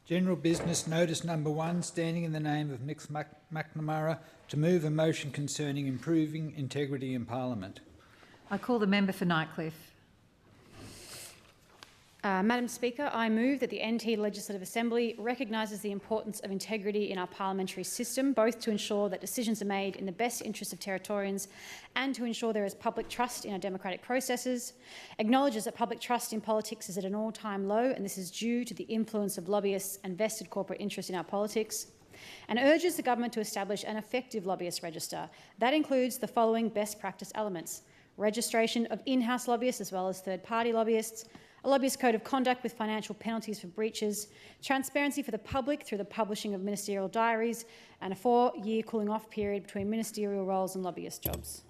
General business notice number 1, standing in the name of McNamara, to move a motion concerning improving integrity in Parliament. I call the member for Nightcliff. Madam Speaker, I move that the NT Legislative Assembly recognises the importance of integrity in our parliamentary system, both to ensure that decisions are made in the best interest of Territorians and to ensure there is public trust in our democratic processes, acknowledges that public trust in politics is at an all-time low, and this is due to the influence of lobbyists and vested corporate interests in our politics, and urges the government to establish an effective lobbyist register. That includes the following best practice elements: registration of in-house lobbyists as well as third-party lobbyists, a lobbyist code of conduct with financial penalties for breaches, transparency for the public through the publishing of ministerial diaries, and a 4-year cooling-off period between ministerial roles and lobbyist jobs.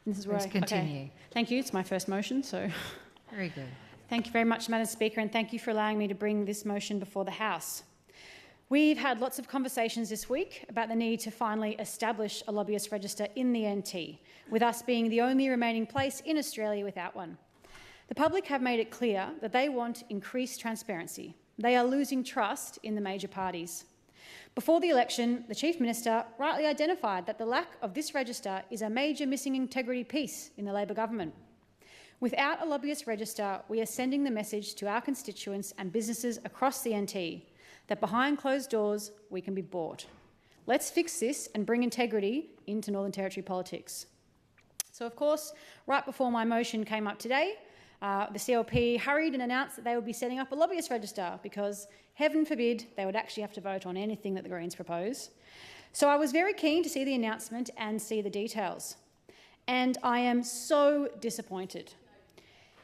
And this is where Please continue. Okay. Thank you. It's my first motion, so. Very good. Thank you very much, Madam Speaker, and thank you for allowing me to bring this motion before the House. We've had lots of conversations this week about the need to finally establish a lobbyist register in the NT, with us being the only remaining place in Australia without one. The public have made it clear that they want increased transparency. They are losing trust in the major parties. Before the election, the Chief Minister rightly identified that the lack of this register is a major missing integrity piece in the Labor government. Without a lobbyist register, we are sending the message to our constituents and businesses across the NT that behind closed doors we can be bought. Let's fix this and bring integrity into Northern Territory politics. So, of course, right before my motion came up today, the CLP hurried and announced that they would be setting up a lobbyist register because, heaven forbid, they would actually have to vote on anything that the Greens propose. So I was very keen to see the announcement and see the details. And I am so disappointed.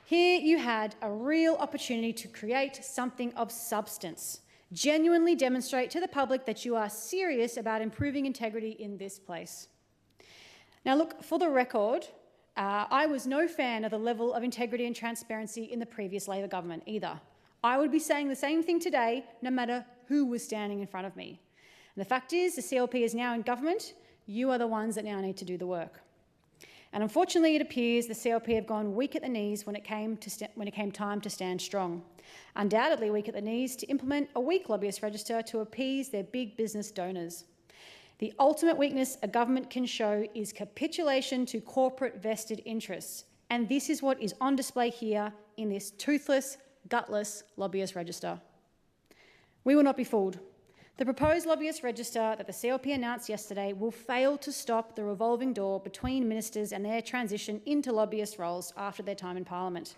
Here you had a real opportunity to create something of substance, genuinely demonstrate to the public that you are serious about improving integrity in this place. Now look, for the record, I was no fan of the level of integrity and transparency in the previous Labor government either. I would be saying the same thing today, no matter who was standing in front of me. And the fact is, the CLP is now in government. You are the ones that now need to do the work. And unfortunately, it appears the CLP have gone weak at the knees when it came time to stand strong. Undoubtedly weak at the knees to implement a weak lobbyist register to appease their big business donors. The ultimate weakness a government can show is capitulation to corporate vested interests, and this is what is on display here in this toothless, gutless lobbyist register. We will not be fooled. The proposed lobbyist register that the CLP announced yesterday will fail to stop the revolving door between ministers and their transition into lobbyist roles after their time in Parliament.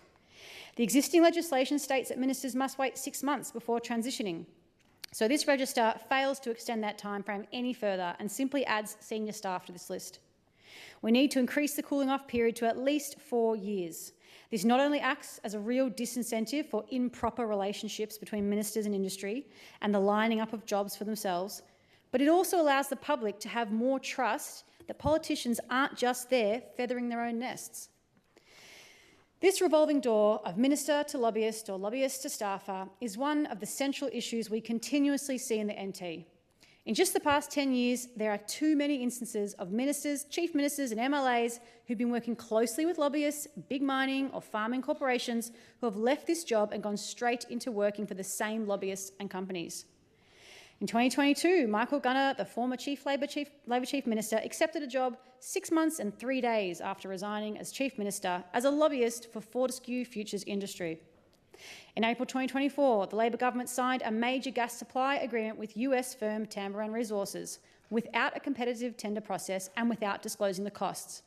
The existing legislation states that ministers must wait 6 months before transitioning. So this register fails to extend that timeframe any further and simply adds senior staff to this list. We need to increase the cooling-off period to at least 4 years. This not only acts as a real disincentive for improper relationships between ministers and industry and the lining up of jobs for themselves, but it also allows the public to have more trust that politicians aren't just there feathering their own nests. This revolving door of minister to lobbyist or lobbyist to staffer is one of the central issues we continuously see in the NT. In just the past 10 years, there are too many instances of ministers, chief ministers and MLAs who've been working closely with lobbyists, big mining or farming corporations who have left this job and gone straight into working for the same lobbyists and companies. In 2022, Michael Gunner, the former Labor Chief Minister, accepted a job 6 months and 3 days after resigning as Chief Minister as a lobbyist for Fortescue Futures Industry. In April 2024, the Labor government signed a major gas supply agreement with US firm Tamboran Resources without a competitive tender process and without disclosing the costs.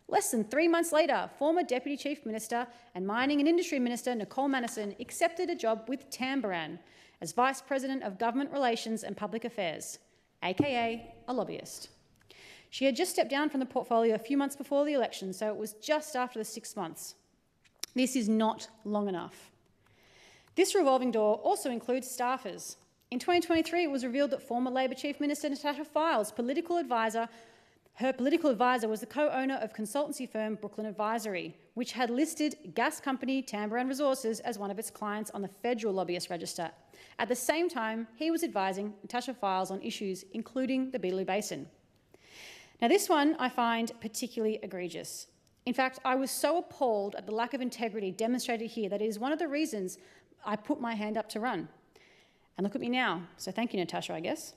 Less than 3 months later, former Deputy Chief Minister and Mining and Industry Minister Nicole Manison accepted a job with Tamboran as Vice President of Government Relations and Public Affairs, aka a lobbyist. She had just stepped down from the portfolio a few months before the election, so it was just after the 6 months. This is not long enough. This revolving door also includes staffers. In 2023, it was revealed that former Labor Chief Minister Natasha Fyles' political advisor was the co-owner of consultancy firm Brooklyn Advisory, which had listed gas company Tamboran Resources as one of its clients on the federal lobbyist register. At the same time, he was advising Natasha Fyles on issues including the Beetaloo Basin. Now, this one I find particularly egregious. In fact, I was so appalled at the lack of integrity demonstrated here that it is one of the reasons I put my hand up to run. And look at me now. So thank you, Natasha, I guess.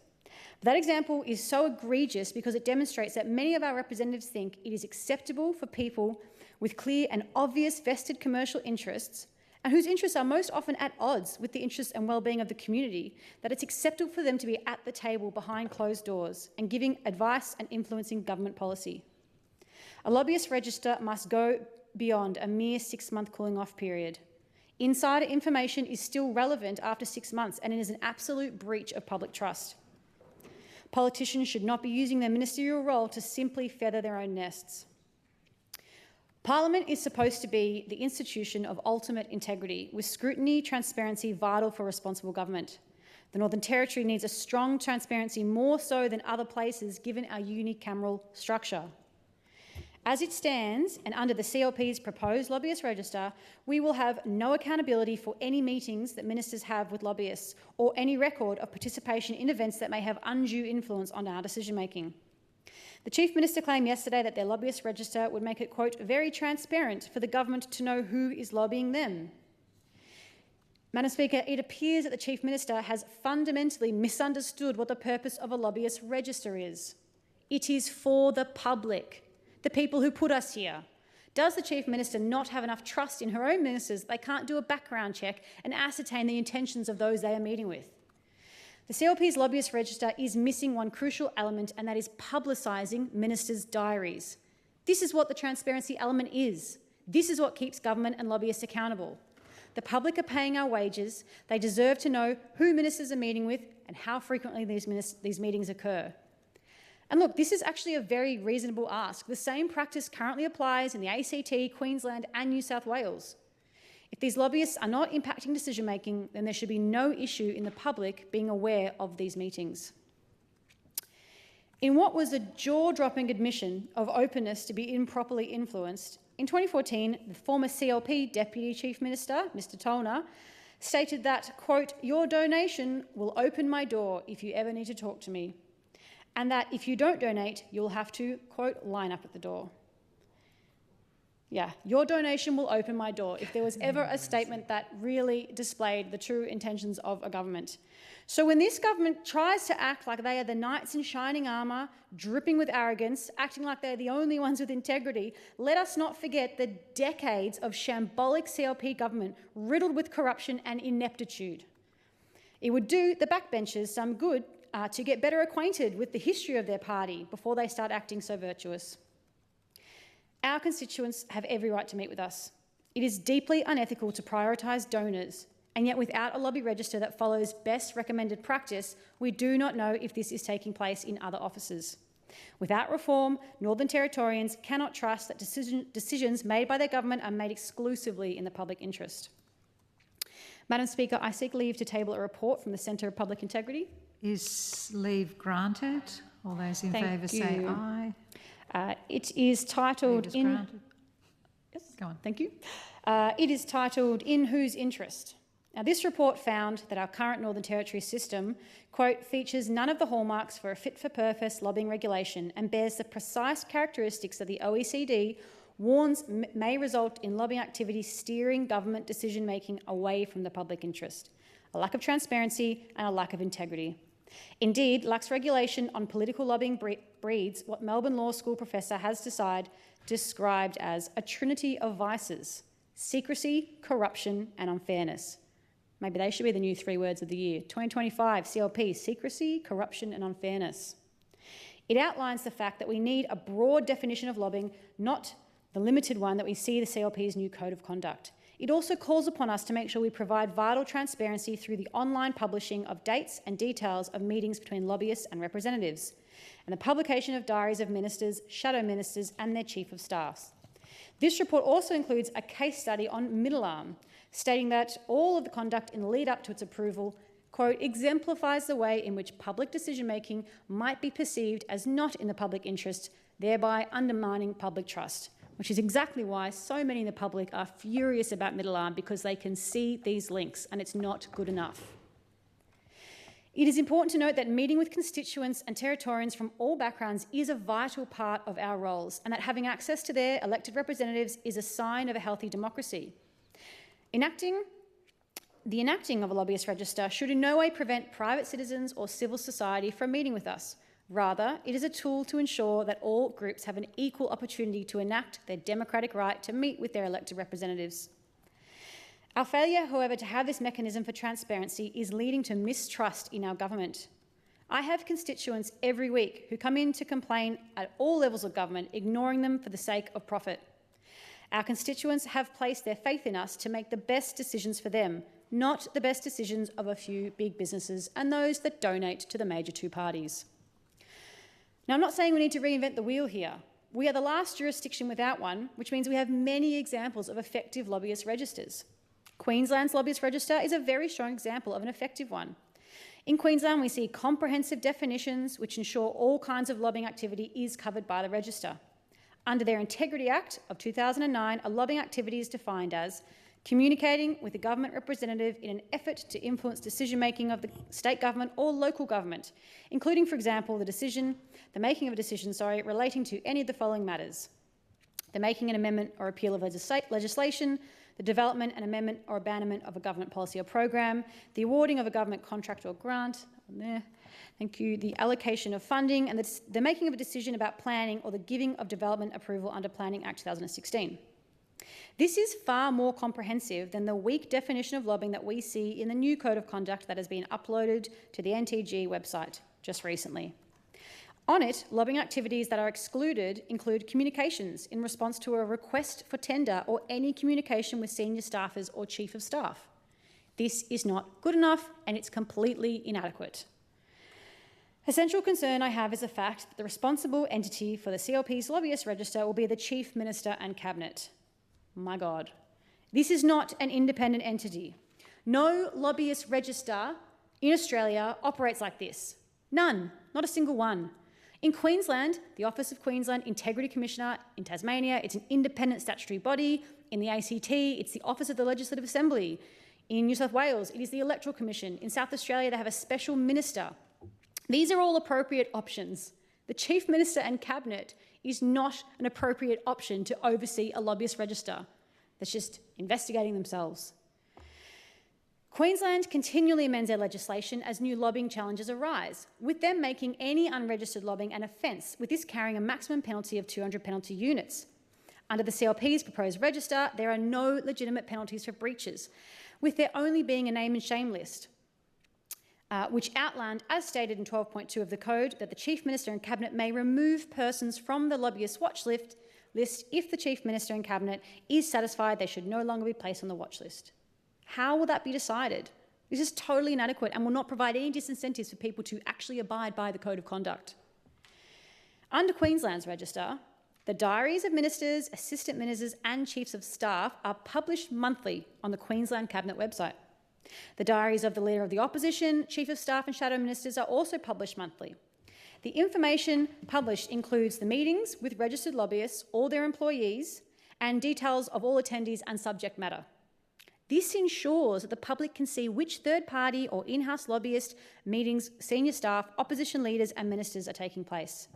But that example is so egregious because it demonstrates that many of our representatives think it is acceptable for people with clear and obvious vested commercial interests and whose interests are most often at odds with the interests and well-being of the community, that it's acceptable for them to be at the table behind closed doors and giving advice and influencing government policy. A lobbyist register must go beyond a mere 6-month cooling-off period. Insider information is still relevant after 6 months, and it is an absolute breach of public trust. Politicians should not be using their ministerial role to simply feather their own nests. Parliament is supposed to be the institution of ultimate integrity, with scrutiny, transparency vital for responsible government. The Northern Territory needs a strong transparency, more so than other places, given our unicameral structure. As it stands, and under the CLP's proposed lobbyist register, we will have no accountability for any meetings that ministers have with lobbyists or any record of participation in events that may have undue influence on our decision-making. The Chief Minister claimed yesterday that their lobbyist register would make it, quote, very transparent for the government to know who is lobbying them. Madam Speaker, it appears that the Chief Minister has fundamentally misunderstood what the purpose of a lobbyist register is. It is for the public, the people who put us here. Does the Chief Minister not have enough trust in her own ministers they can't do a background check and ascertain the intentions of those they are meeting with? The CLP's lobbyist register is missing one crucial element, and that is publicising ministers' diaries. This is what the transparency element is. This is what keeps government and lobbyists accountable. The public are paying our wages. They deserve to know who ministers are meeting with and how frequently these meetings occur. And look, this is actually a very reasonable ask. The same practice currently applies in the ACT, Queensland and New South Wales. If these lobbyists are not impacting decision-making, then there should be no issue in the public being aware of these meetings. In what was a jaw-dropping admission of openness to be improperly influenced, in 2014, the former CLP Deputy Chief Minister, Mr Tolner, stated that, quote, your donation will open my door if you ever need to talk to me, and that if you don't donate, you'll have to, quote, line up at the door. Yeah, your donation will open my door, if there was ever a statement that really displayed the true intentions of a government. So when this government tries to act like they are the knights in shining armour, dripping with arrogance, acting like they're the only ones with integrity, let us not forget the decades of shambolic CLP government riddled with corruption and ineptitude. It would do the backbenchers some good to get better acquainted with the history of their party before they start acting so virtuous. Our constituents have every right to meet with us. It is deeply unethical to prioritise donors, and yet without a lobby register that follows best recommended practice, we do not know if this is taking place in other offices. Without reform, Northern Territorians cannot trust that decisions made by their government are made exclusively in the public interest. Madam Speaker, I seek leave to table a report from the Centre of Public Integrity. Is leave granted? All those in favour say aye. It is titled Leave is in... granted. Yes, Go on. thank you. It is titled In Whose Interest? Now, this report found that our current Northern Territory system, quote, features none of the hallmarks for a fit-for-purpose lobbying regulation and bears the precise characteristics that the OECD warns may result in lobbying activity steering government decision-making away from the public interest, a lack of transparency and a lack of integrity. Indeed, lax regulation on political lobbying breeds what Melbourne Law School professor has described as a trinity of vices: secrecy, corruption and unfairness. Maybe they should be the new 3 words of the year. 2025 CLP, secrecy, corruption and unfairness. It outlines the fact that we need a broad definition of lobbying, not the limited one that we see the CLP's new code of conduct. It also calls upon us to make sure we provide vital transparency through the online publishing of dates and details of meetings between lobbyists and representatives, and the publication of diaries of ministers, shadow ministers and their chief of staffs. This report also includes a case study on Middle-arm, stating that all of the conduct in the lead up to its approval, quote, exemplifies the way in which public decision-making might be perceived as not in the public interest, thereby undermining public trust, which is exactly why so many in the public are furious about Middle-arm, because they can see these links and it's not good enough. It is important to note that meeting with constituents and Territorians from all backgrounds is a vital part of our roles, and that having access to their elected representatives is a sign of a healthy democracy. Enacting the enacting of a lobbyist register should in no way prevent private citizens or civil society from meeting with us. Rather, it is a tool to ensure that all groups have an equal opportunity to enact their democratic right to meet with their elected representatives. Our failure, however, to have this mechanism for transparency is leading to mistrust in our government. I have constituents every week who come in to complain at all levels of government, ignoring them for the sake of profit. Our constituents have placed their faith in us to make the best decisions for them, not the best decisions of a few big businesses and those that donate to the major two parties. Now, I'm not saying we need to reinvent the wheel here. We are the last jurisdiction without one, which means we have many examples of effective lobbyist registers. Queensland's lobbyist register is a very strong example of an effective one. In Queensland, we see comprehensive definitions which ensure all kinds of lobbying activity is covered by the register. Under their Integrity Act of 2009, a lobbying activity is defined as communicating with a government representative in an effort to influence decision-making of the state government or local government, including, for example, the making of a decision relating to any of the following matters: the making an amendment or appeal of legislation, the development and amendment or abandonment of a government policy or program, the awarding of a government contract or grant, the allocation of funding, and the making of a decision about planning or the giving of development approval under Planning Act 2016. This is far more comprehensive than the weak definition of lobbying that we see in the new Code of Conduct that has been uploaded to the NTG website just recently. On it, lobbying activities that are excluded include communications in response to a request for tender or any communication with senior staffers or chief of staff. This is not good enough and it's completely inadequate. A central concern I have is the fact that the responsible entity for the CLP's lobbyist register will be the Chief Minister and Cabinet. My God. This is not an independent entity. No lobbyist register in Australia operates like this. None, not a single one. In Queensland, the Office of Queensland Integrity Commissioner. In Tasmania, it's an independent statutory body. In the ACT, it's the Office of the Legislative Assembly. In New South Wales, it is the Electoral Commission. In South Australia, they have a special minister. These are all appropriate options. The Chief Minister and Cabinet is not an appropriate option to oversee a lobbyist register that's just investigating themselves. Queensland continually amends their legislation as new lobbying challenges arise, with them making any unregistered lobbying an offence, with this carrying a maximum penalty of 200 penalty units. Under the CLP's proposed register, there are no legitimate penalties for breaches, with there only being a name and shame list, which outlined, as stated in 12.2 of the Code, that the Chief Minister and Cabinet may remove persons from the lobbyist watch list if the Chief Minister and Cabinet is satisfied they should no longer be placed on the watch list. How will that be decided? This is totally inadequate and will not provide any disincentives for people to actually abide by the Code of Conduct. Under Queensland's register, the diaries of ministers, assistant ministers and chiefs of staff are published monthly on the Queensland Cabinet website. The diaries of the Leader of the Opposition, Chief of Staff and Shadow Ministers are also published monthly. The information published includes the meetings with registered lobbyists, all their employees, and details of all attendees and subject matter. This ensures that the public can see which third-party or in-house lobbyist meetings, senior staff, opposition leaders and ministers are taking place.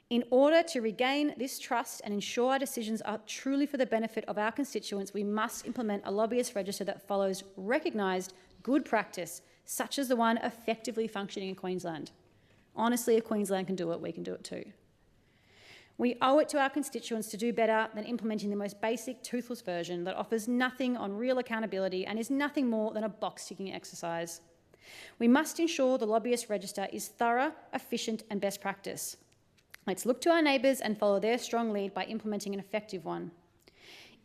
In order to regain this trust and ensure our decisions are truly for the benefit of our constituents, we must implement a lobbyist register that follows recognised good practice, such as the one effectively functioning in Queensland. Honestly, if Queensland can do it, we can do it too. We owe it to our constituents to do better than implementing the most basic, toothless version that offers nothing on real accountability and is nothing more than a box-ticking exercise. We must ensure the lobbyist register is thorough, efficient and best practice. Let's look to our neighbours and follow their strong lead by implementing an effective one.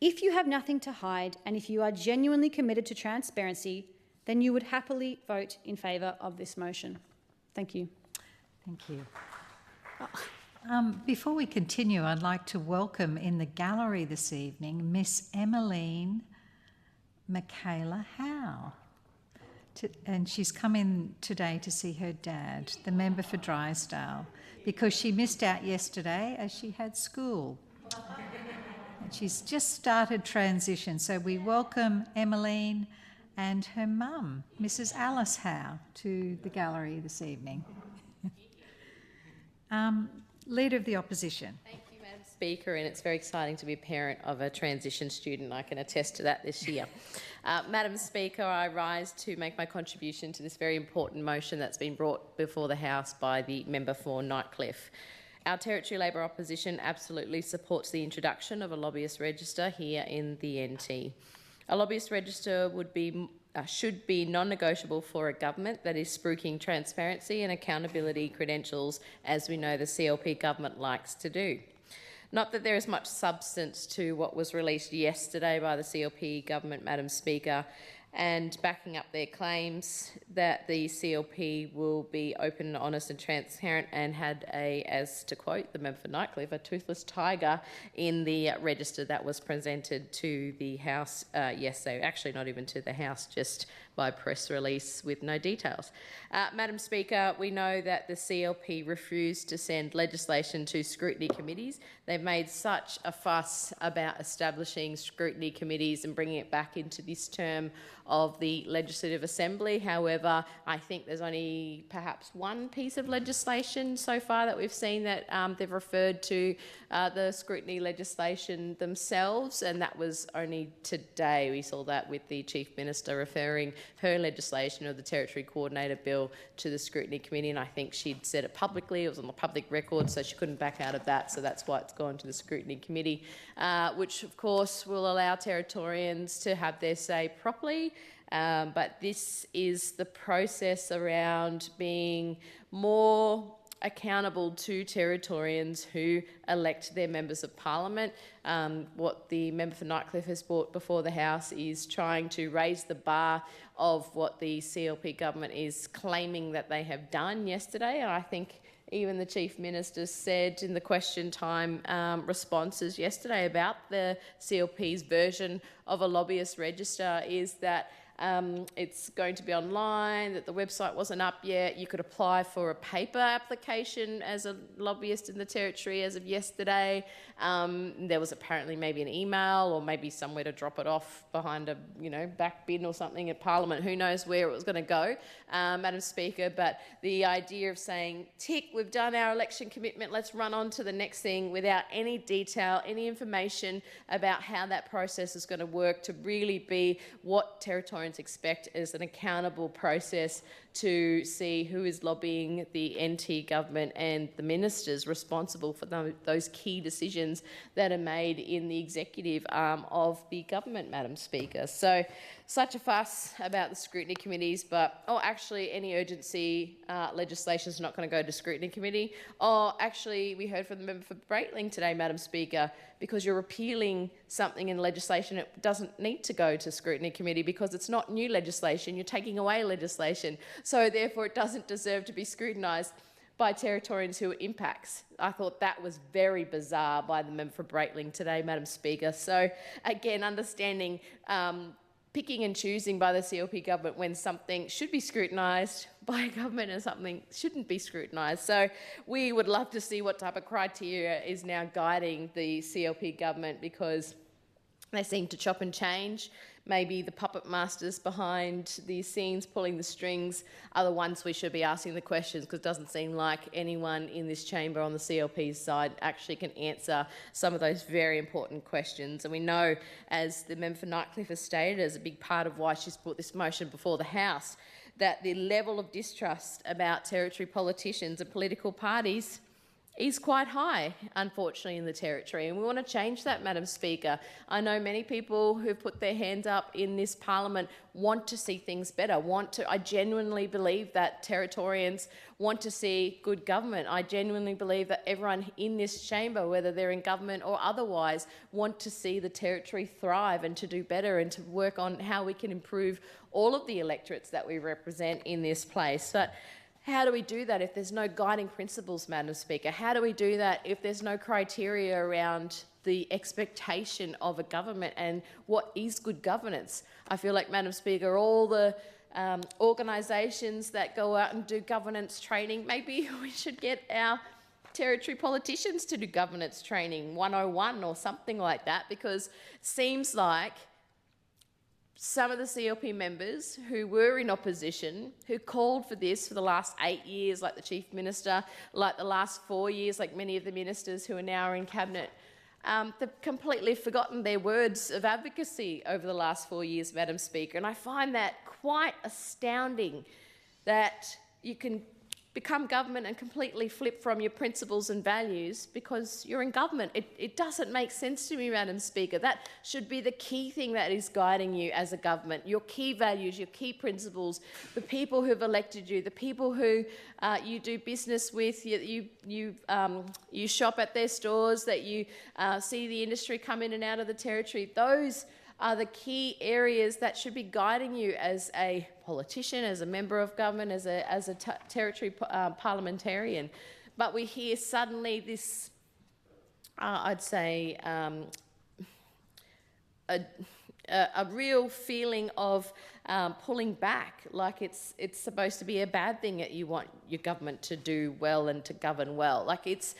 If you have nothing to hide and if you are genuinely committed to transparency, then you would happily vote in favour of this motion. Thank you. Thank you. Before we continue, I'd like to welcome in the gallery this evening Miss Emmeline Michaela Howe. And she's come in today to see her dad, the member for Drysdale, because she missed out yesterday as she had school. And she's just started transition, so we welcome Emmeline and her mum, Mrs. Alice Howe, to the gallery this evening. Leader of the Opposition. Thank you, Madam Speaker, and it's very exciting to be a parent of a transition student. I can attest to that this year. Madam Speaker, I rise to make my contribution to this very important motion that's been brought before the House by the member for Nightcliff. Our Territory Labor opposition absolutely supports the introduction of a lobbyist register here in the NT. A lobbyist register should be non-negotiable for a government that is spruiking transparency and accountability credentials, as we know the CLP government likes to do. Not that there is much substance to what was released yesterday by the CLP government, Madam Speaker, and backing up their claims that the CLP will be open, honest and transparent, and had a, as to quote the member for Nightcliff, a toothless tiger in the register that was presented to the House yesterday. Actually, not even to the House, just by press release with no details. Madam Speaker, we know that the CLP refused to send legislation to scrutiny committees. They've made such a fuss about establishing scrutiny committees and bringing it back into this term of the Legislative Assembly. However, I think there's only perhaps one piece of legislation so far that we've seen that they've referred to the scrutiny legislation themselves, and that was only today. We saw that with the Chief Minister referring her legislation of the Territory Coordinator Bill to the Scrutiny Committee, and I think she'd said it publicly. It was on the public record, so she couldn't back out of that, so that's why it's gone to the Scrutiny Committee, which of course will allow Territorians to have their say properly. But this is the process around being more accountable to Territorians who elect their members of Parliament. What the member for Nightcliff has brought before the House is trying to raise the bar of what the CLP government is claiming that they have done yesterday. And I think even the Chief Minister said in the question time responses yesterday about the CLP's version of a lobbyist register is that it's going to be online, that the website wasn't up yet. You could apply for a paper application as a lobbyist in the Territory as of yesterday. There was apparently maybe an email or maybe somewhere to drop it off behind a back bin or something at Parliament. Who knows where it was going to go, Madam Speaker. But the idea of saying, tick, we've done our election commitment, let's run on to the next thing without any detail, any information about how that process is going to work to really be what Territorians expect as an accountable process to see who is lobbying the NT government and the ministers responsible for those key decisions that are made in the executive arm of the government, Madam Speaker. So such a fuss about the scrutiny committees, but actually any urgency legislation is not going to go to scrutiny committee. Actually, we heard from the member for Breitling today, Madam Speaker, because you're repealing something in legislation, it doesn't need to go to scrutiny committee because it's not new legislation, you're taking away legislation. So therefore it doesn't deserve to be scrutinised by Territorians who it impacts. I thought that was very bizarre by the member for Breitling today, Madam Speaker. So again, understanding picking and choosing by the CLP government when something should be scrutinised by a government and something shouldn't be scrutinised. So we would love to see what type of criteria is now guiding the CLP government, because they seem to chop and change. Maybe the puppet masters behind the scenes pulling the strings are the ones we should be asking the questions, because it doesn't seem like anyone in this chamber on the CLP's side actually can answer some of those very important questions. And we know, as the member for Nightcliff has stated, as a big part of why she's brought this motion before the House, that the level of distrust about Territory politicians and political parties is quite high, unfortunately, in the Territory. And we want to change that, Madam Speaker. I know many people who've put their hands up in this Parliament want to see things better, I genuinely believe that Territorians want to see good government. I genuinely believe that everyone in this chamber, whether they're in government or otherwise, want to see the Territory thrive and to do better and to work on how we can improve all of the electorates that we represent in this place. But how do we do that if there's no guiding principles, Madam Speaker? How do we do that if there's no criteria around the expectation of a government and what is good governance? I feel like, Madam Speaker, all the organisations that go out and do governance training, maybe we should get our Territory politicians to do governance training 101 or something like that, because it seems like some of the CLP members who were in opposition, who called for this for the last 8 years, like the Chief Minister, like the last 4 years, like many of the ministers who are now in Cabinet, they've completely forgotten their words of advocacy over the last 4 years, Madam Speaker, and I find that quite astounding that you can become government and completely flip from your principles and values because you're in government. It doesn't make sense to me, Madam Speaker. That should be the key thing that is guiding you as a government, your key values, your key principles, the people who've elected you, the people who you do business with, you shop at their stores, that you see the industry come in and out of the territory. Those are the key areas that should be guiding you as a politician, as a member of government, as a territory parliamentarian. But we hear suddenly this, I'd say, a real feeling of pulling back, like it's supposed to be a bad thing that you want your government to do well and to govern well. Like it's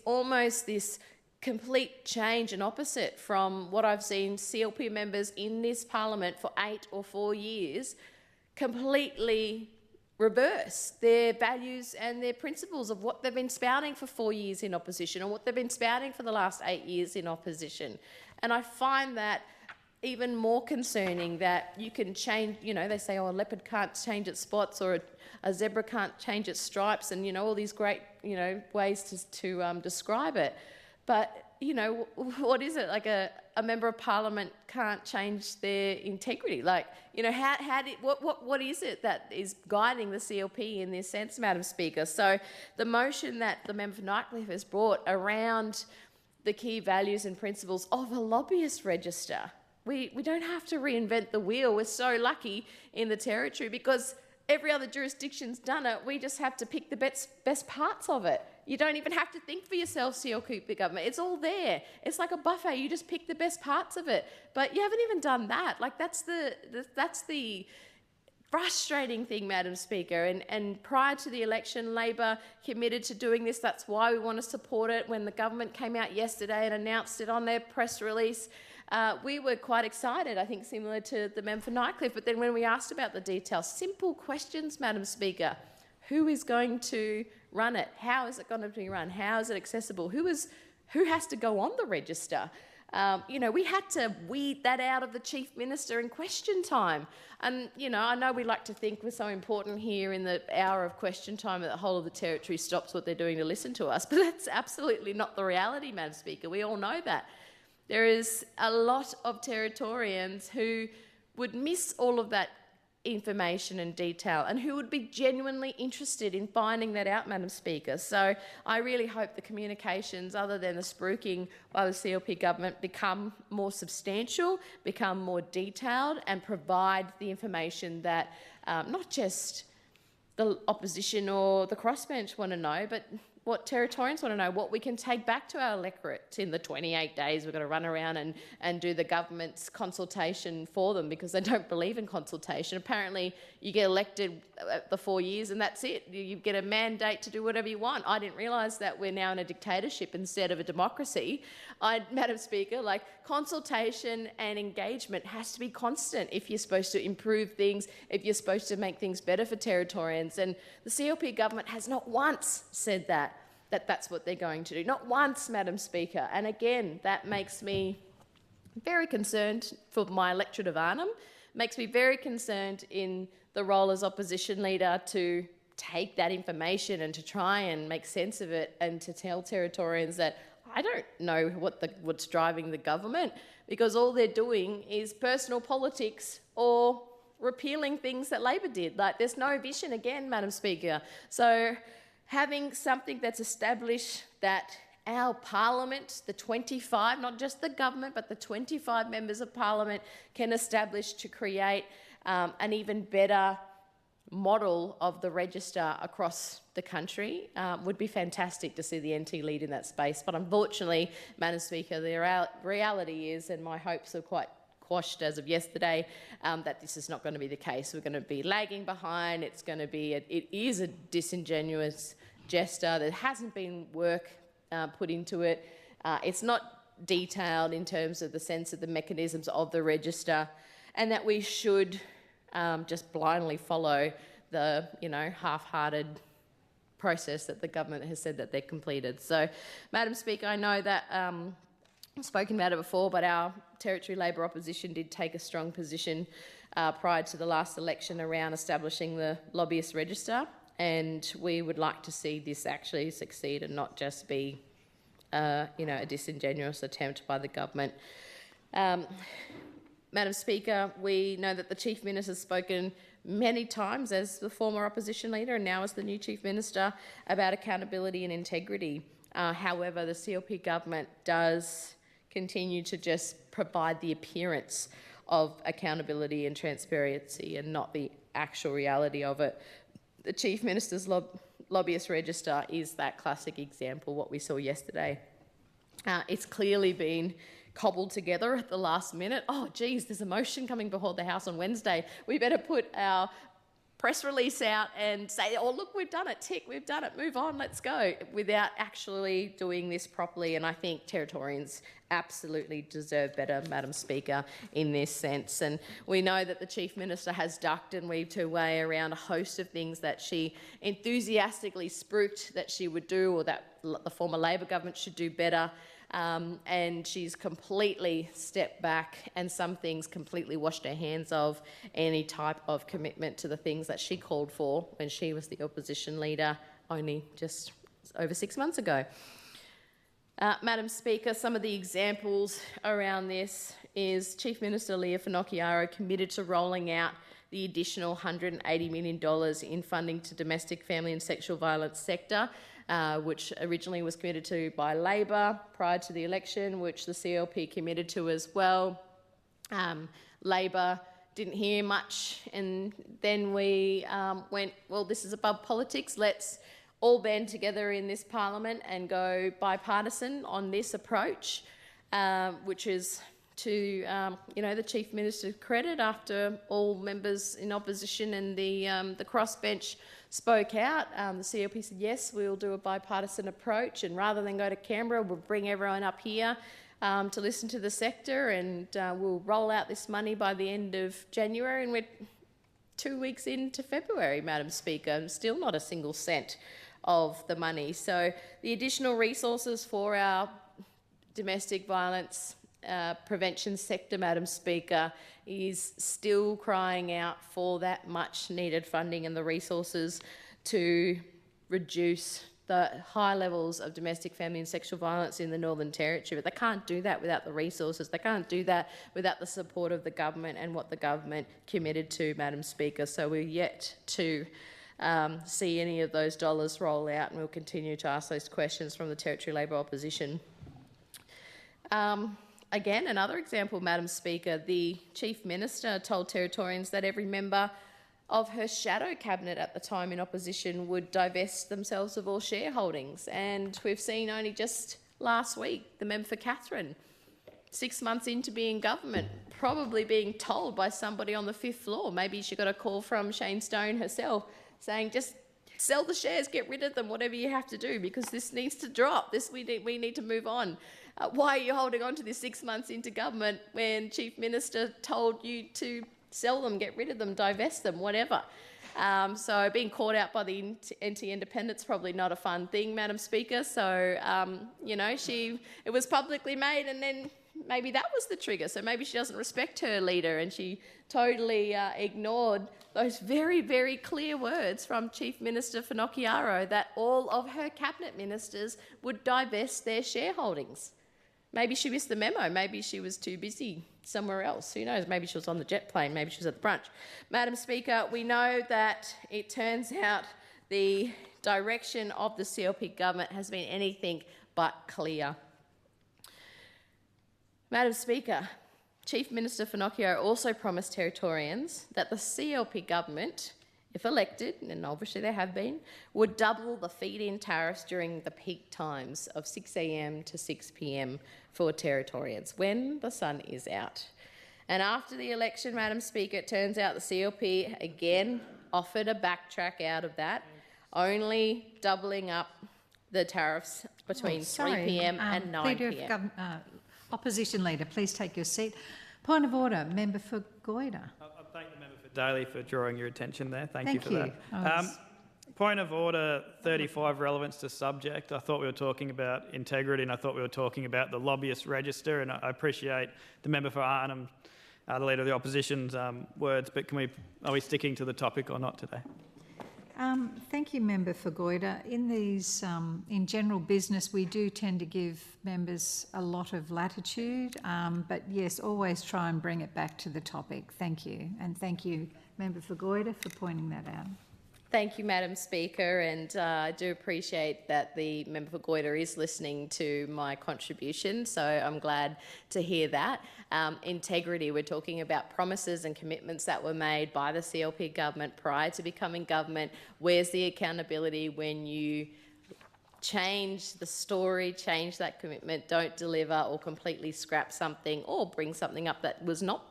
almost this complete change and opposite from what I've seen CLP members in this parliament for 8 or 4 years completely reverse their values and their principles of what they've been spouting for 4 years in opposition and what they've been spouting for the last 8 years in opposition. And I find that even more concerning, that you can change, they say, oh, a leopard can't change its spots, or a zebra can't change its stripes, and, all these great, ways to describe it. But, what is it? Like a member of parliament can't change their integrity. Like, what is it that is guiding the CLP in this sense, Madam Speaker? So the motion that the member for Nightcliff has brought around the key values and principles of a lobbyist register, we don't have to reinvent the wheel. We're so lucky in the territory because every other jurisdiction's done it. We just have to pick the best parts of it. You don't even have to think for yourself, CLP government. It's all there. It's like a buffet. You just pick the best parts of it. But you haven't even done that. Like, that's the frustrating thing, Madam Speaker. And prior to the election, Labor committed to doing this. That's why we want to support it. When the government came out yesterday and announced it on their press release, we were quite excited, I think similar to the member for Nightcliff. But then when we asked about the details, simple questions, Madam Speaker. Who is going to run it? How is it going to be run? How is it accessible? Who has to go on the register? We had to weed that out of the Chief Minister in question time. And, I know we like to think we're so important here in the hour of question time that the whole of the territory stops what they're doing to listen to us, but that's absolutely not the reality, Madam Speaker. We all know that. There is a lot of Territorians who would miss all of that information and detail and who would be genuinely interested in finding that out, Madam Speaker. So I really hope the communications, other than the spruiking by the CLP government, become more substantial, become more detailed, and provide the information that not just the opposition or the crossbench want to know, but what Territorians want to know, what we can take back to our electorate in the 28 days we're going to run around and do the government's consultation for them, because they don't believe in consultation. Apparently, you get elected the 4 years and that's it. You get a mandate to do whatever you want. I didn't realise that we're now in a dictatorship instead of a democracy. Madam Speaker, like, consultation and engagement has to be constant if you're supposed to improve things, if you're supposed to make things better for Territorians. And the CLP government has not once said that's what they're going to do. Not once, Madam Speaker. And again, that makes me very concerned for my electorate of Arnhem, makes me very concerned in the role as opposition leader to take that information and to try and make sense of it and to tell Territorians that I don't know what's driving the government, because all they're doing is personal politics or repealing things that Labor did. Like, there's no vision again, Madam Speaker. So having something that's established that our parliament, the 25, not just the government, but the 25 members of parliament can establish to create an even better model of the register across the country would be fantastic to see the NT lead in that space. But unfortunately, Madam Speaker, the reality is, and my hopes are quite quashed as of yesterday, that this is not going to be the case. We're going to be lagging behind. It is a disingenuous gesture. There hasn't been work put into it. It's not detailed in terms of the sense of the mechanisms of the register, and that we should just blindly follow the half-hearted process that the government has said that they've completed. So, Madam Speaker, I know that spoken about it before, but our Territory Labor opposition did take a strong position prior to the last election around establishing the lobbyist register, and we would like to see this actually succeed and not just be, a disingenuous attempt by the government. Madam Speaker, we know that the Chief Minister has spoken many times as the former opposition leader and now as the new Chief Minister about accountability and integrity. However, the CLP government does continue to just provide the appearance of accountability and transparency and not the actual reality of it. The Chief Minister's lobbyist register is that classic example, what we saw yesterday. It's clearly been cobbled together at the last minute. Oh, geez, there's a motion coming before the House on Wednesday. We better put our press release out and say, oh, look, we've done it, tick, we've done it, move on, let's go, without actually doing this properly. And I think Territorians absolutely deserve better, Madam Speaker, in this sense. And we know that the Chief Minister has ducked and weaved her way around a host of things that she enthusiastically spruiked that she would do, or that the former Labor government should do better. And she's completely stepped back, and some things completely washed her hands of any type of commitment to the things that she called for when she was the opposition leader only just over 6 months ago. Madam Speaker, some of the examples around this is Chief Minister Leah Finocchiaro committed to rolling out the additional $180 million in funding to domestic, family and sexual violence sector, which originally was committed to by Labor prior to the election, which the CLP committed to as well. Labor didn't hear much, and then we went, well, this is above politics, let's all band together in this parliament and go bipartisan on this approach, which is to the Chief Minister's credit, after all members in opposition and the crossbench spoke out. The CLP said, yes, we'll do a bipartisan approach, and rather than go to Canberra, we'll bring everyone up here to listen to the sector, and we'll roll out this money by the end of January, and we're 2 weeks into February, Madam Speaker, and still not a single cent of the money. So the additional resources for our domestic violence prevention sector, Madam Speaker, is still crying out for that much needed funding and the resources to reduce the high levels of domestic, family and sexual violence in the Northern Territory. But they can't do that without the resources. They can't do that without the support of the government and what the government committed to, Madam Speaker. So we're yet to see any of those dollars roll out, and we'll continue to ask those questions from the Territory Labor opposition. Again, another example, Madam Speaker, the Chief Minister told Territorians that every member of her shadow cabinet at the time in opposition would divest themselves of all shareholdings. And we've seen only just last week the member for Katherine, 6 months into being government, probably being told by somebody on the 5th floor, maybe she got a call from Shane Stone herself, saying just sell the shares, get rid of them, whatever you have to do, because this needs to drop. We need to move on. Why are you holding on to this 6 months into government when Chief Minister told you to sell them, get rid of them, divest them, whatever? So being caught out by the NT Independent's probably not a fun thing, Madam Speaker. So, it was publicly made, and then maybe that was the trigger. So maybe she doesn't respect her leader, and she totally ignored those very, very clear words from Chief Minister Finocchiaro that all of her cabinet ministers would divest their shareholdings. Maybe she missed the memo. Maybe she was too busy somewhere else. Who knows? Maybe she was on the jet plane. Maybe she was at the brunch. Madam Speaker, we know that it turns out the direction of the CLP government has been anything but clear. Madam Speaker, Chief Minister Finocchiaro also promised Territorians that the CLP government, if elected, and obviously they have been, would double the feed-in tariffs during the peak times of 6 a.m. to 6 p.m. for Territorians when the sun is out. And after the election, Madam Speaker, it turns out the CLP again offered a backtrack out of that, only doubling up the tariffs between 3 p.m. and 9 p.m. Opposition Leader, please take your seat. Point of order, member for Gwoja. I thank the member for Daly for drawing your attention there. Thank you for that. Point of order 35, relevance to subject. I thought we were talking about integrity, and I thought we were talking about the lobbyist register, and I appreciate the member for Arnhem, the Leader of the Opposition's words, but are we sticking to the topic or not today? Thank you, Member for Gwoja. In these, in general business, we do tend to give members a lot of latitude, but yes, always try and bring it back to the topic. Thank you. And thank you, Member for Gwoja, for pointing that out. Thank you, Madam Speaker, and I do appreciate that the member for Gwoja is listening to my contribution, so I'm glad to hear that. Integrity, we're talking about promises and commitments that were made by the CLP government prior to becoming government. Where's the accountability when you change the story, change that commitment, don't deliver or completely scrap something or bring something up that was not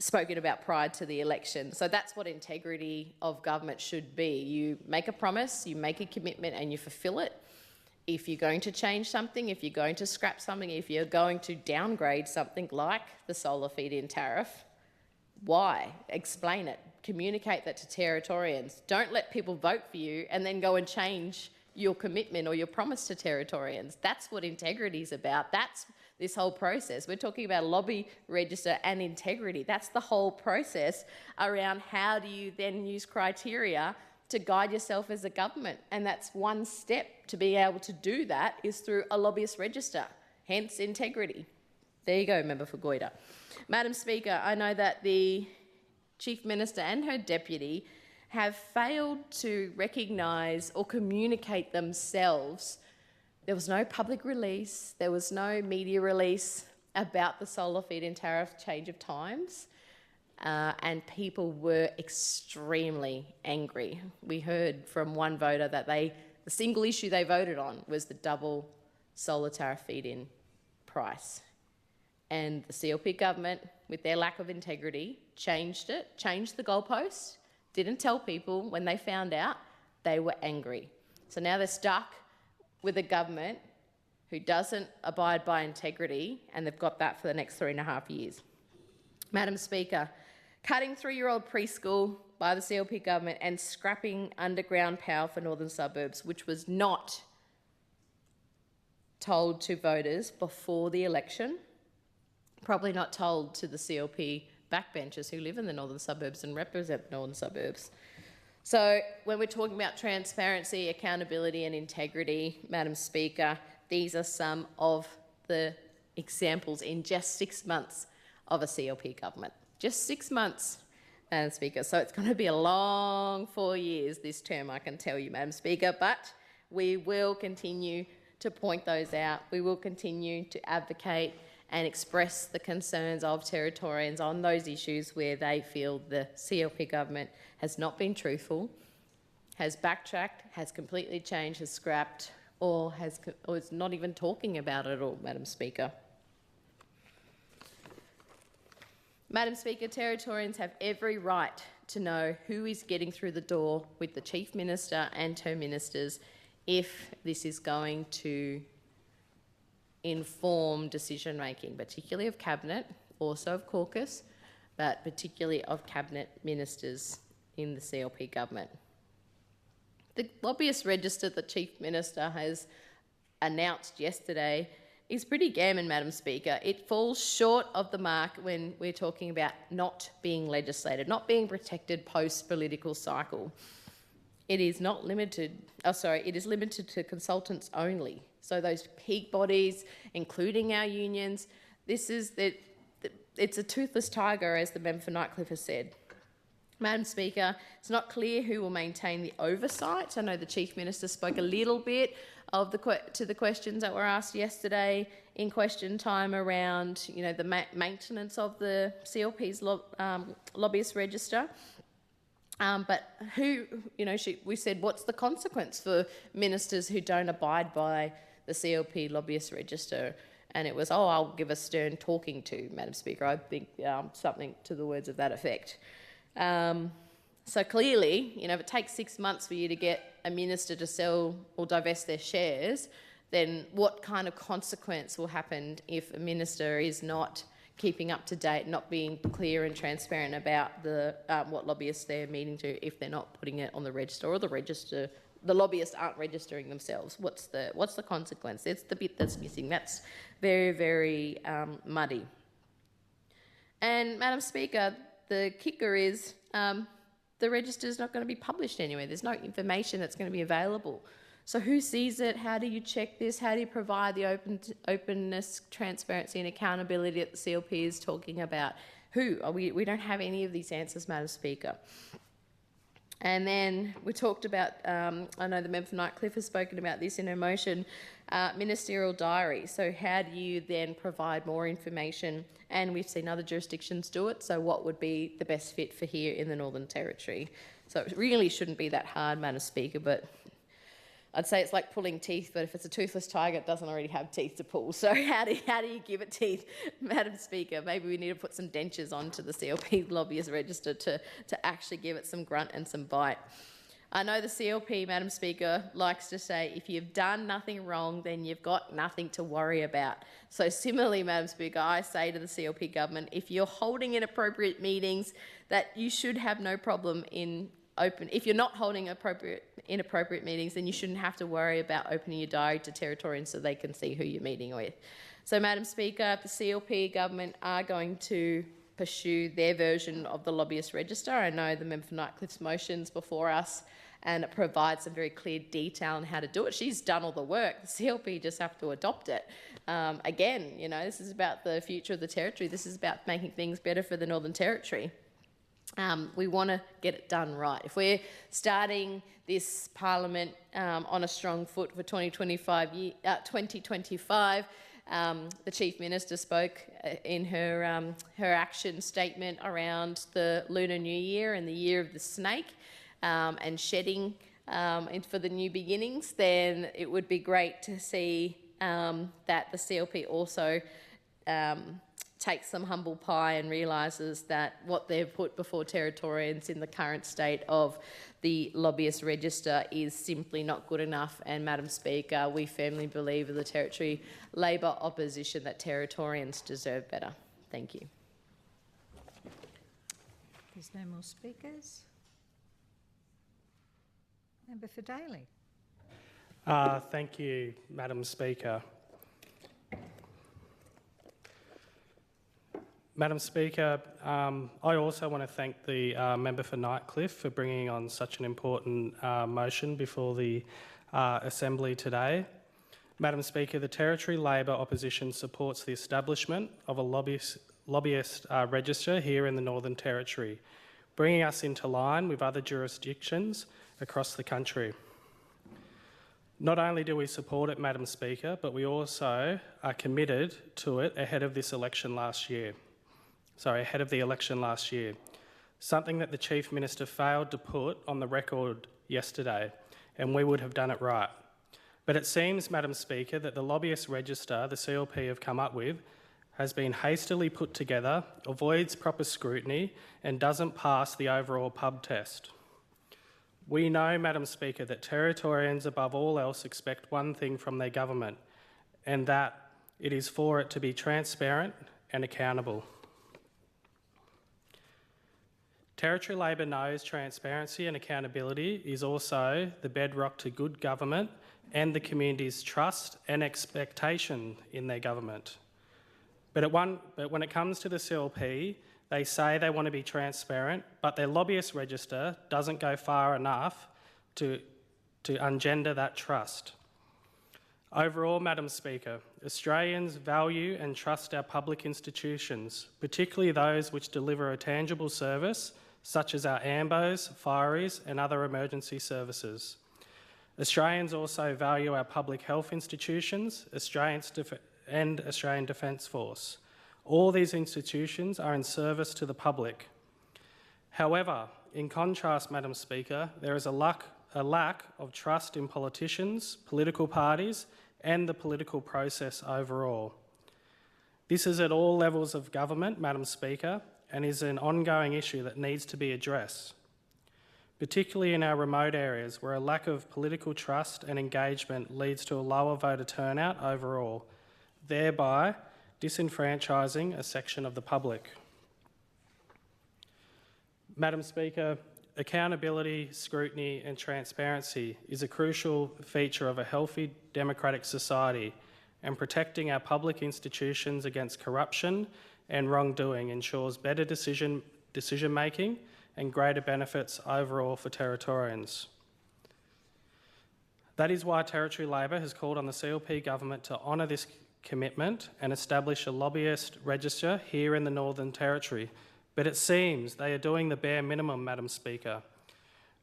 spoken about prior to the election? So that's what integrity of government should be. You make a promise, you make a commitment and you fulfil it. If you're going to change something, if you're going to scrap something, if you're going to downgrade something like the solar feed-in tariff, why? Explain it. Communicate that to Territorians. Don't let people vote for you and then go and change your commitment or your promise to Territorians. That's what integrity is about. That's this whole process. We're talking about a lobby register and integrity. That's the whole process around how do you then use criteria to guide yourself as a government. And that's one step to be able to do that is through a lobbyist register, hence integrity. There you go, Member for Gwoja. Madam Speaker, I know that the Chief Minister and her deputy have failed to recognise or communicate themselves. There was no public release, there was no media release about the solar feed-in tariff change of times, and people were extremely angry. We heard from one voter that the single issue they voted on was the double solar tariff feed-in price. And the CLP government, with their lack of integrity, changed it, changed the goalposts, didn't tell people. When they found out, they were angry. So now they're stuck with a government who doesn't abide by integrity, and they've got that for the next 3.5 years. Madam Speaker, cutting 3-year-old preschool by the CLP government and scrapping underground power for northern suburbs, which was not told to voters before the election, probably not told to the CLP backbenchers who live in the northern suburbs and represent the northern suburbs. So when we're talking about transparency, accountability and integrity, Madam Speaker, these are some of the examples in just 6 months of a CLP government. Just 6 months, Madam Speaker. So it's going to be a long 4 years this term, I can tell you, Madam Speaker, but we will continue to point those out. We will continue to advocate and express the concerns of Territorians on those issues where they feel the CLP government has not been truthful, has backtracked, has completely changed, has scrapped, or is not even talking about it at all, Madam Speaker. Madam Speaker, Territorians have every right to know who is getting through the door with the Chief Minister and her ministers if this is going to inform decision-making, particularly of Cabinet, also of caucus, but particularly of Cabinet ministers in the CLP government. The lobbyist register the Chief Minister has announced yesterday is pretty gammon, Madam Speaker. It falls short of the mark when we're talking about not being legislated, not being protected post-political cycle. It is not limited, it is limited to consultants only. So those peak bodies, including our unions, it's a toothless tiger, as the member for Nightcliff has said. Madam Speaker, it's not clear who will maintain the oversight. I know the Chief Minister spoke a little bit to the questions that were asked yesterday in question time around, the maintenance of the CLP's lobbyist register. But we said, what's the consequence for ministers who don't abide by the CLP lobbyist register? And it was, I'll give a stern talking to, Madam Speaker. I think something to the words of that effect. So clearly, if it takes 6 months for you to get a minister to sell or divest their shares, then what kind of consequence will happen if a minister is not keeping up to date, not being clear and transparent about the what lobbyists they're meeting to if they're not putting it on the register, or the lobbyists aren't registering themselves. What's the consequence? It's the bit that's missing. That's very, very muddy. And Madam Speaker, the kicker is the register is not going to be published anywhere. There's no information that's going to be available. So who sees it? How do you check this? How do you provide the openness, transparency and accountability that the CLP is talking about? We don't have any of these answers, Madam Speaker. And then we talked about, I know the member for Nightcliff has spoken about this in her motion, ministerial diary. So how do you then provide more information? And we've seen other jurisdictions do it, so what would be the best fit for here in the Northern Territory? So it really shouldn't be that hard, Madam Speaker, but I'd say it's like pulling teeth, but if it's a toothless tiger, it doesn't already have teeth to pull. So how do you give it teeth, Madam Speaker? Maybe we need to put some dentures onto the CLP lobbyist register to actually give it some grunt and some bite. I know the CLP, Madam Speaker, likes to say if you've done nothing wrong, then you've got nothing to worry about. So similarly, Madam Speaker, I say to the CLP government, if you're holding inappropriate meetings, that you should have no problem in if you're not holding inappropriate meetings, then you shouldn't have to worry about opening your diary to Territorians so they can see who you're meeting with. So, Madam Speaker, the CLP government are going to pursue their version of the lobbyist register. I know the member for Nightcliff's motions before us, and it provides some very clear detail on how to do it. She's done all the work. The CLP just have to adopt it. Again, you know, this is about the future of the Territory. This is about making things better for the Northern Territory. We want to get it done right. If we're starting this parliament on a strong foot for 2025, the Chief Minister spoke in her action statement around the Lunar New Year and the Year of the Snake and shedding for the new beginnings, then it would be great to see that the CLP also takes some humble pie and realises that what they've put before Territorians in the current state of the lobbyist register is simply not good enough. And Madam Speaker, we firmly believe in the Territory Labor opposition that Territorians deserve better. Thank you. There's no more speakers. Member for Daly. Thank you, Madam Speaker. Madam Speaker, I also want to thank the member for Nightcliff for bringing on such an important motion before the Assembly today. Madam Speaker, the Territory Labor opposition supports the establishment of a lobbyist register here in the Northern Territory, bringing us into line with other jurisdictions across the country. Not only do we support it, Madam Speaker, but we also are committed to it ahead of the election last year, something that the Chief Minister failed to put on the record yesterday, and we would have done it right. But it seems, Madam Speaker, that the lobbyist register the CLP have come up with has been hastily put together, avoids proper scrutiny, and doesn't pass the overall pub test. We know, Madam Speaker, that Territorians above all else expect one thing from their government, and that it is for it to be transparent and accountable. Territory Labor knows transparency and accountability is also the bedrock to good government and the community's trust and expectation in their government. But when it comes to the CLP, they say they want to be transparent, but their lobbyist register doesn't go far enough to engender that trust. Overall, Madam Speaker, Australians value and trust our public institutions, particularly those which deliver a tangible service, such as our AMBOs, fireys and other emergency services. Australians also value our public health institutions, and Australian Defence Force. All these institutions are in service to the public. However, in contrast, Madam Speaker, there is a lack of trust in politicians, political parties, and the political process overall. This is at all levels of government, Madam Speaker, and is an ongoing issue that needs to be addressed, particularly in our remote areas where a lack of political trust and engagement leads to a lower voter turnout overall, thereby disenfranchising a section of the public. Madam Speaker, accountability, scrutiny and transparency is a crucial feature of a healthy democratic society, and protecting our public institutions against corruption and wrongdoing ensures better decision-making and greater benefits overall for Territorians. That is why Territory Labor has called on the CLP government to honour this commitment and establish a lobbyist register here in the Northern Territory. But it seems they are doing the bare minimum, Madam Speaker.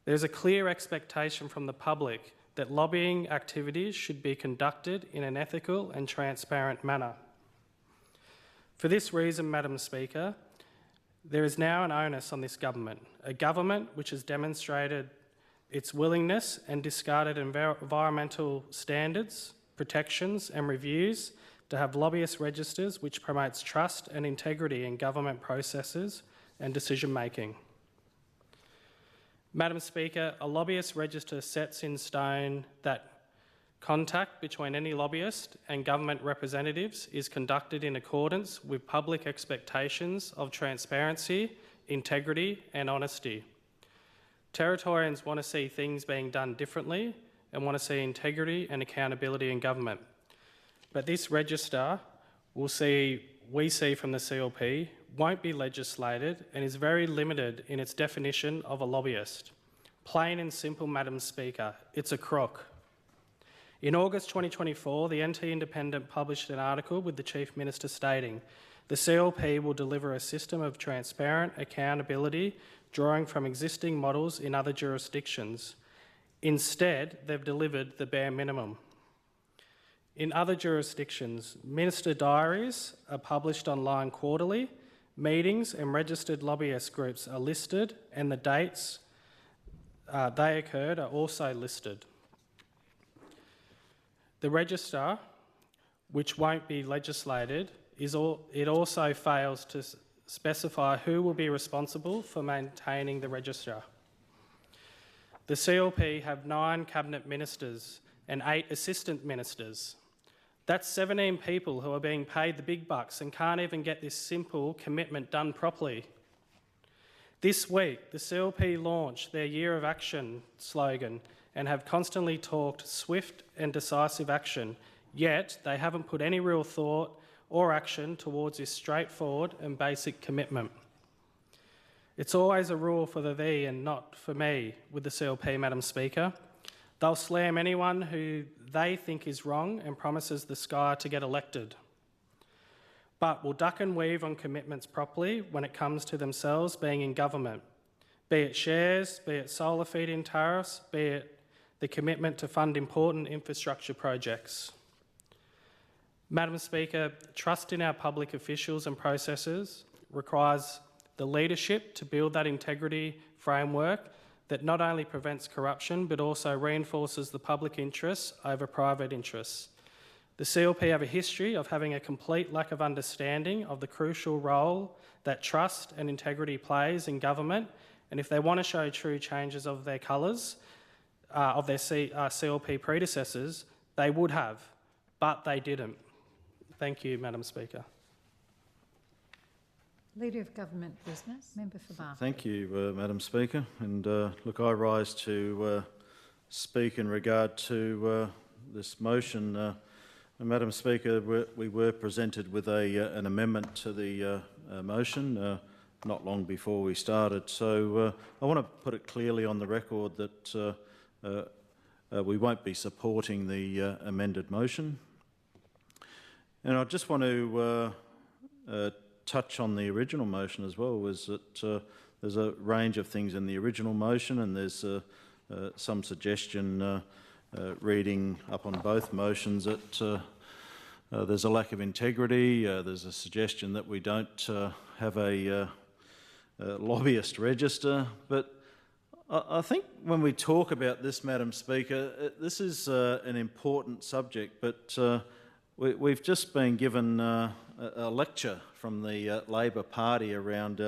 There is a clear expectation from the public that lobbying activities should be conducted in an ethical and transparent manner. For this reason, Madam Speaker, there is now an onus on this government, a government which has demonstrated its willingness and discarded environmental standards, protections and reviews to have lobbyist registers which promotes trust and integrity in government processes and decision-making. Madam Speaker, a lobbyist register sets in stone that contact between any lobbyist and government representatives is conducted in accordance with public expectations of transparency, integrity and honesty. Territorians want to see things being done differently and want to see integrity and accountability in government. But this register we see from the CLP won't be legislated and is very limited in its definition of a lobbyist. Plain and simple, Madam Speaker, it's a crook. In August 2024, the NT Independent published an article with the Chief Minister stating, "The CLP will deliver a system of transparent accountability drawing from existing models in other jurisdictions." Instead, they've delivered the bare minimum. In other jurisdictions, minister diaries are published online quarterly, meetings and registered lobbyist groups are listed, and the dates they occurred are also listed. The register, which won't be legislated, it also fails to specify who will be responsible for maintaining the register. The CLP have 9 cabinet ministers and 8 assistant ministers. That's 17 people who are being paid the big bucks and can't even get this simple commitment done properly. This week, the CLP launched their Year of Action slogan and have constantly talked swift and decisive action, yet they haven't put any real thought or action towards this straightforward and basic commitment. It's always a rule for the thee and not for me with the CLP, Madam Speaker. They'll slam anyone who they think is wrong and promises the sky to get elected. But will duck and weave on commitments properly when it comes to themselves being in government, be it shares, be it solar feed-in tariffs, be it the commitment to fund important infrastructure projects. Madam Speaker, trust in our public officials and processes requires the leadership to build that integrity framework that not only prevents corruption but also reinforces the public interests over private interests. The CLP have a history of having a complete lack of understanding of the crucial role that trust and integrity plays in government, and if they want to show true changes of their colours, of their CLP predecessors, they would have, but they didn't. Thank you, Madam Speaker. Leader of Government Business, Member for Bath. Thank you, Madam Speaker. And look, I rise to speak in regard to this motion. Madam Speaker, we were presented with an amendment to the motion not long before we started. So I want to put it clearly on the record that we won't be supporting the amended motion. And I just want to touch on the original motion as well, was that there's a range of things in the original motion, and there's some suggestion reading up on both motions that there's a lack of integrity. There's a suggestion that we don't have a lobbyist register. But I think when we talk about this, Madam Speaker, this is an important subject, but we've just been given a lecture from the Labor Party around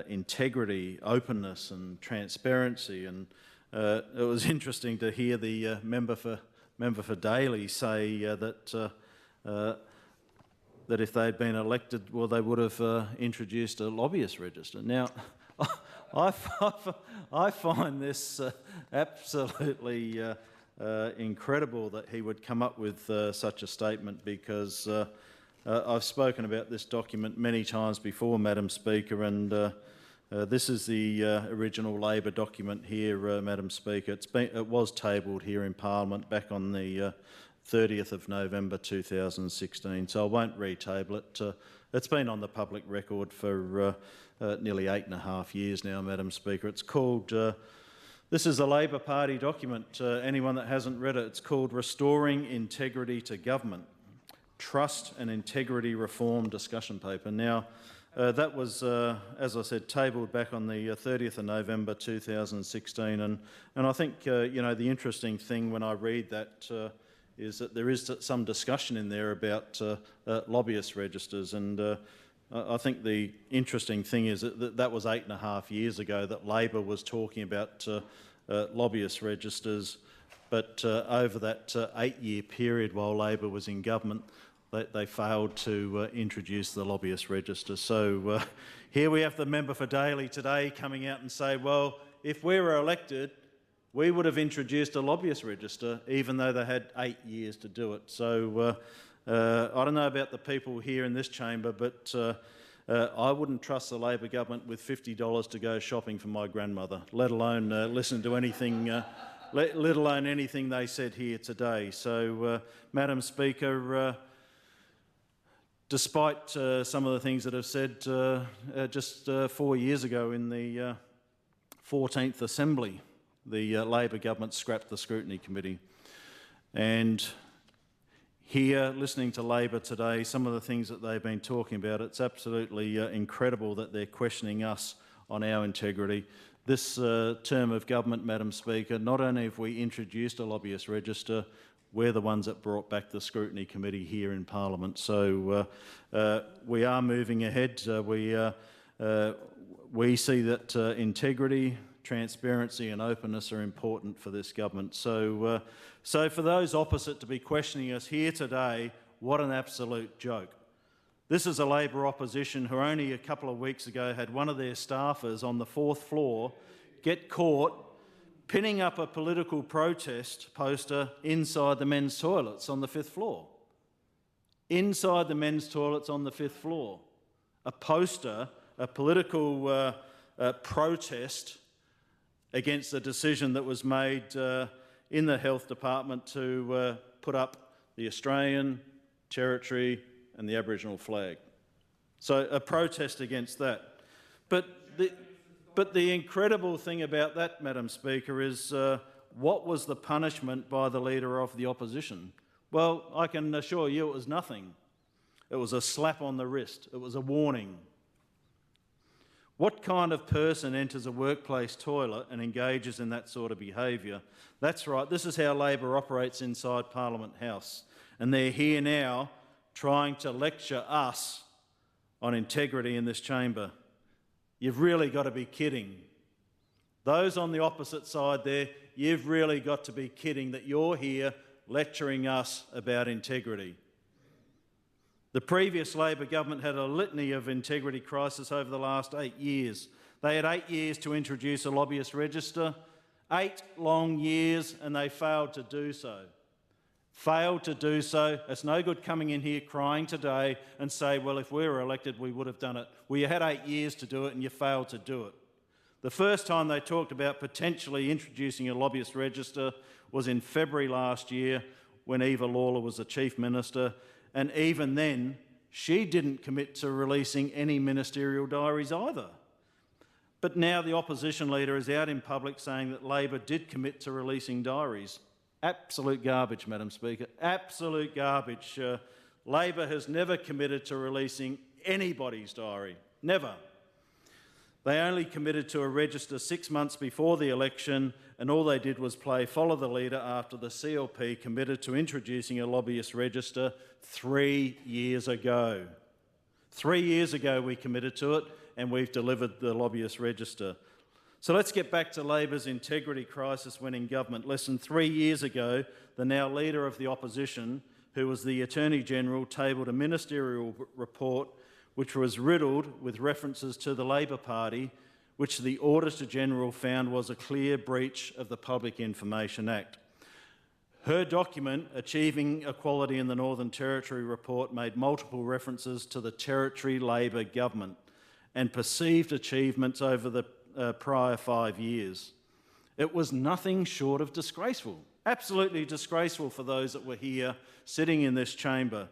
integrity, openness and transparency, and it was interesting to hear the member for Daly say that that if they'd been elected, well, they would have introduced a lobbyist register. Now, I find this absolutely incredible that he would come up with such a statement, because I've spoken about this document many times before, Madam Speaker, and this is the original Labor document here, Madam Speaker. It was tabled here in Parliament back on the 30th of November 2016, so I won't retable it. It's been on the public record for nearly 8.5 years now, Madam Speaker. It's called, this is a Labor Party document, anyone that hasn't read it, it's called Restoring Integrity to Government, Trust and Integrity Reform Discussion Paper. Now, that was, as I said, tabled back on the 30th of November 2016, and I think, you know, the interesting thing when I read that is that there is some discussion in there about lobbyist registers, and I think the interesting thing is that was 8.5 years ago that Labor was talking about lobbyist registers, but over that 8-year period while Labor was in government, they failed to introduce the lobbyist register. So here we have the member for Daly today coming out and say, well, if we were elected, we would have introduced a lobbyist register, even though they had 8 years to do it. So I don't know about the people here in this chamber, but I wouldn't trust the Labor government with $50 to go shopping for my grandmother, let alone listen to anything, let alone anything they said here today. So, Madam Speaker, despite some of the things that have said just 4 years ago in the 14th Assembly, the Labor government scrapped the Scrutiny Committee. And here, listening to Labor today, some of the things that they've been talking about, it's absolutely incredible that they're questioning us on our integrity. This term of government, Madam Speaker, not only have we introduced a lobbyist register, we're the ones that brought back the Scrutiny Committee here in Parliament. So we are moving ahead. We see that integrity, transparency and openness are important for this government. So, so for those opposite to be questioning us here today, what an absolute joke. This is a Labor opposition who only a couple of weeks ago had one of their staffers on the 4th floor get caught pinning up a political protest poster inside the men's toilets on the 5th floor. Inside the men's toilets on the 5th floor. A poster, a political protest against the decision that was made in the Health Department to put up the Australian, Territory and the Aboriginal flag. So a protest against that. But the incredible thing about that, Madam Speaker, is what was the punishment by the Leader of the Opposition? Well, I can assure you it was nothing. It was a slap on the wrist. It was a warning. What kind of person enters a workplace toilet and engages in that sort of behaviour? That's right, this is how Labor operates inside Parliament House. And they're here now trying to lecture us on integrity in this chamber. You've really got to be kidding. Those on the opposite side there, you've really got to be kidding that you're here lecturing us about integrity. The previous Labor government had a litany of integrity crises over the last 8 years. They had 8 years to introduce a lobbyist register, 8 long years, and they failed to do so. Failed to do so. It's no good coming in here crying today and say, well, if we were elected, we would have done it. Well, you had 8 years to do it and you failed to do it. The first time they talked about potentially introducing a lobbyist register was in February last year when Eva Lawler was the Chief Minister. And even then, she didn't commit to releasing any ministerial diaries either. But now the opposition leader is out in public saying that Labor did commit to releasing diaries. Absolute garbage, Madam Speaker. Absolute garbage. Labor has never committed to releasing anybody's diary. Never. They only committed to a register 6 months before the election, and all they did was play follow the leader after the CLP committed to introducing a lobbyist register 3 years ago. 3 years ago we committed to it, and we've delivered the lobbyist register. So let's get back to Labor's integrity crisis when in government. Less than 3 years ago, the now Leader of the Opposition, who was the Attorney-General, tabled a ministerial report which was riddled with references to the Labor Party, which the Auditor-General found was a clear breach of the Public Information Act. Her document, Achieving Equality in the Northern Territory report, made multiple references to the Territory Labor government and perceived achievements over the prior 5 years. It was nothing short of disgraceful, absolutely disgraceful for those that were here sitting in this chamber.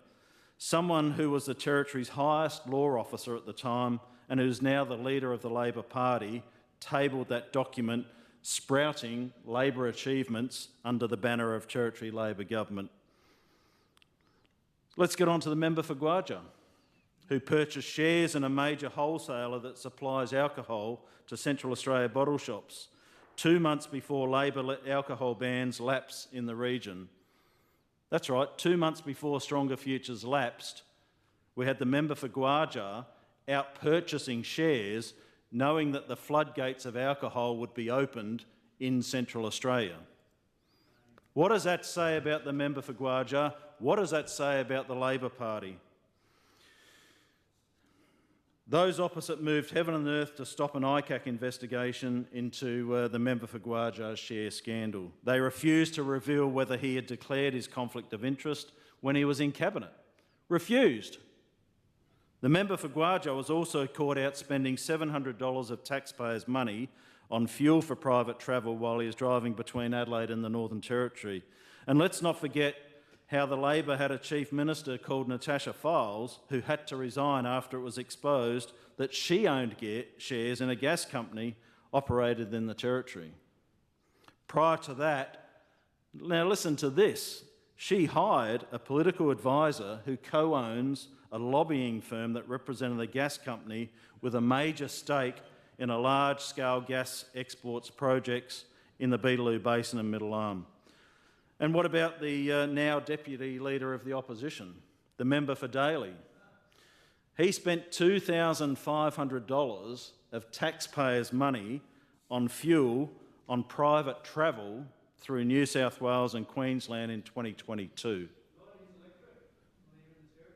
Someone who was the Territory's highest law officer at the time and who's now the leader of the Labor Party tabled that document sprouting Labor achievements under the banner of Territory Labor government. Let's get on to the member for Gwoja, who purchased shares in a major wholesaler that supplies alcohol to Central Australia bottle shops 2 months before Labor alcohol bans lapse in the region. That's right, 2 months before Stronger Futures lapsed, we had the member for Gwoja out purchasing shares knowing that the floodgates of alcohol would be opened in Central Australia. What does that say about the member for Gwoja? What does that say about the Labor Party? Those opposite moved heaven and earth to stop an ICAC investigation into the member for Gwoja's share scandal. They refused to reveal whether he had declared his conflict of interest when he was in Cabinet. Refused. The member for Gwoja was also caught out spending $700 of taxpayers' money on fuel for private travel while he was driving between Adelaide and the Northern Territory. And let's not forget how the Labor had a Chief Minister called Natasha Files who had to resign after it was exposed that she owned shares in a gas company operated in the Territory. Prior to that, now listen to this, she hired a political advisor who co-owns a lobbying firm that represented the gas company with a major stake in a large-scale gas exports projects in the Beetaloo Basin and Middle Arm. And what about the now Deputy Leader of the Opposition, the member for Daly? He spent $2,500 of taxpayers' money on fuel on private travel through New South Wales and Queensland in 2022.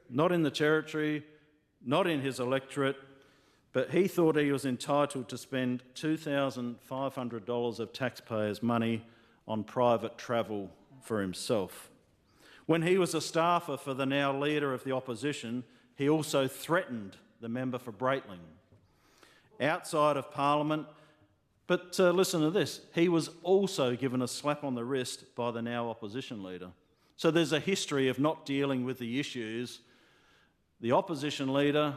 Not in the Territory, not in his electorate, but he thought he was entitled to spend $2,500 of taxpayers' money on private travel for himself. When he was a staffer for the now Leader of the Opposition, he also threatened the member for Breitling. Outside of Parliament, but listen to this, he was also given a slap on the wrist by the now Opposition Leader. So there's a history of not dealing with the issues. The Opposition Leader,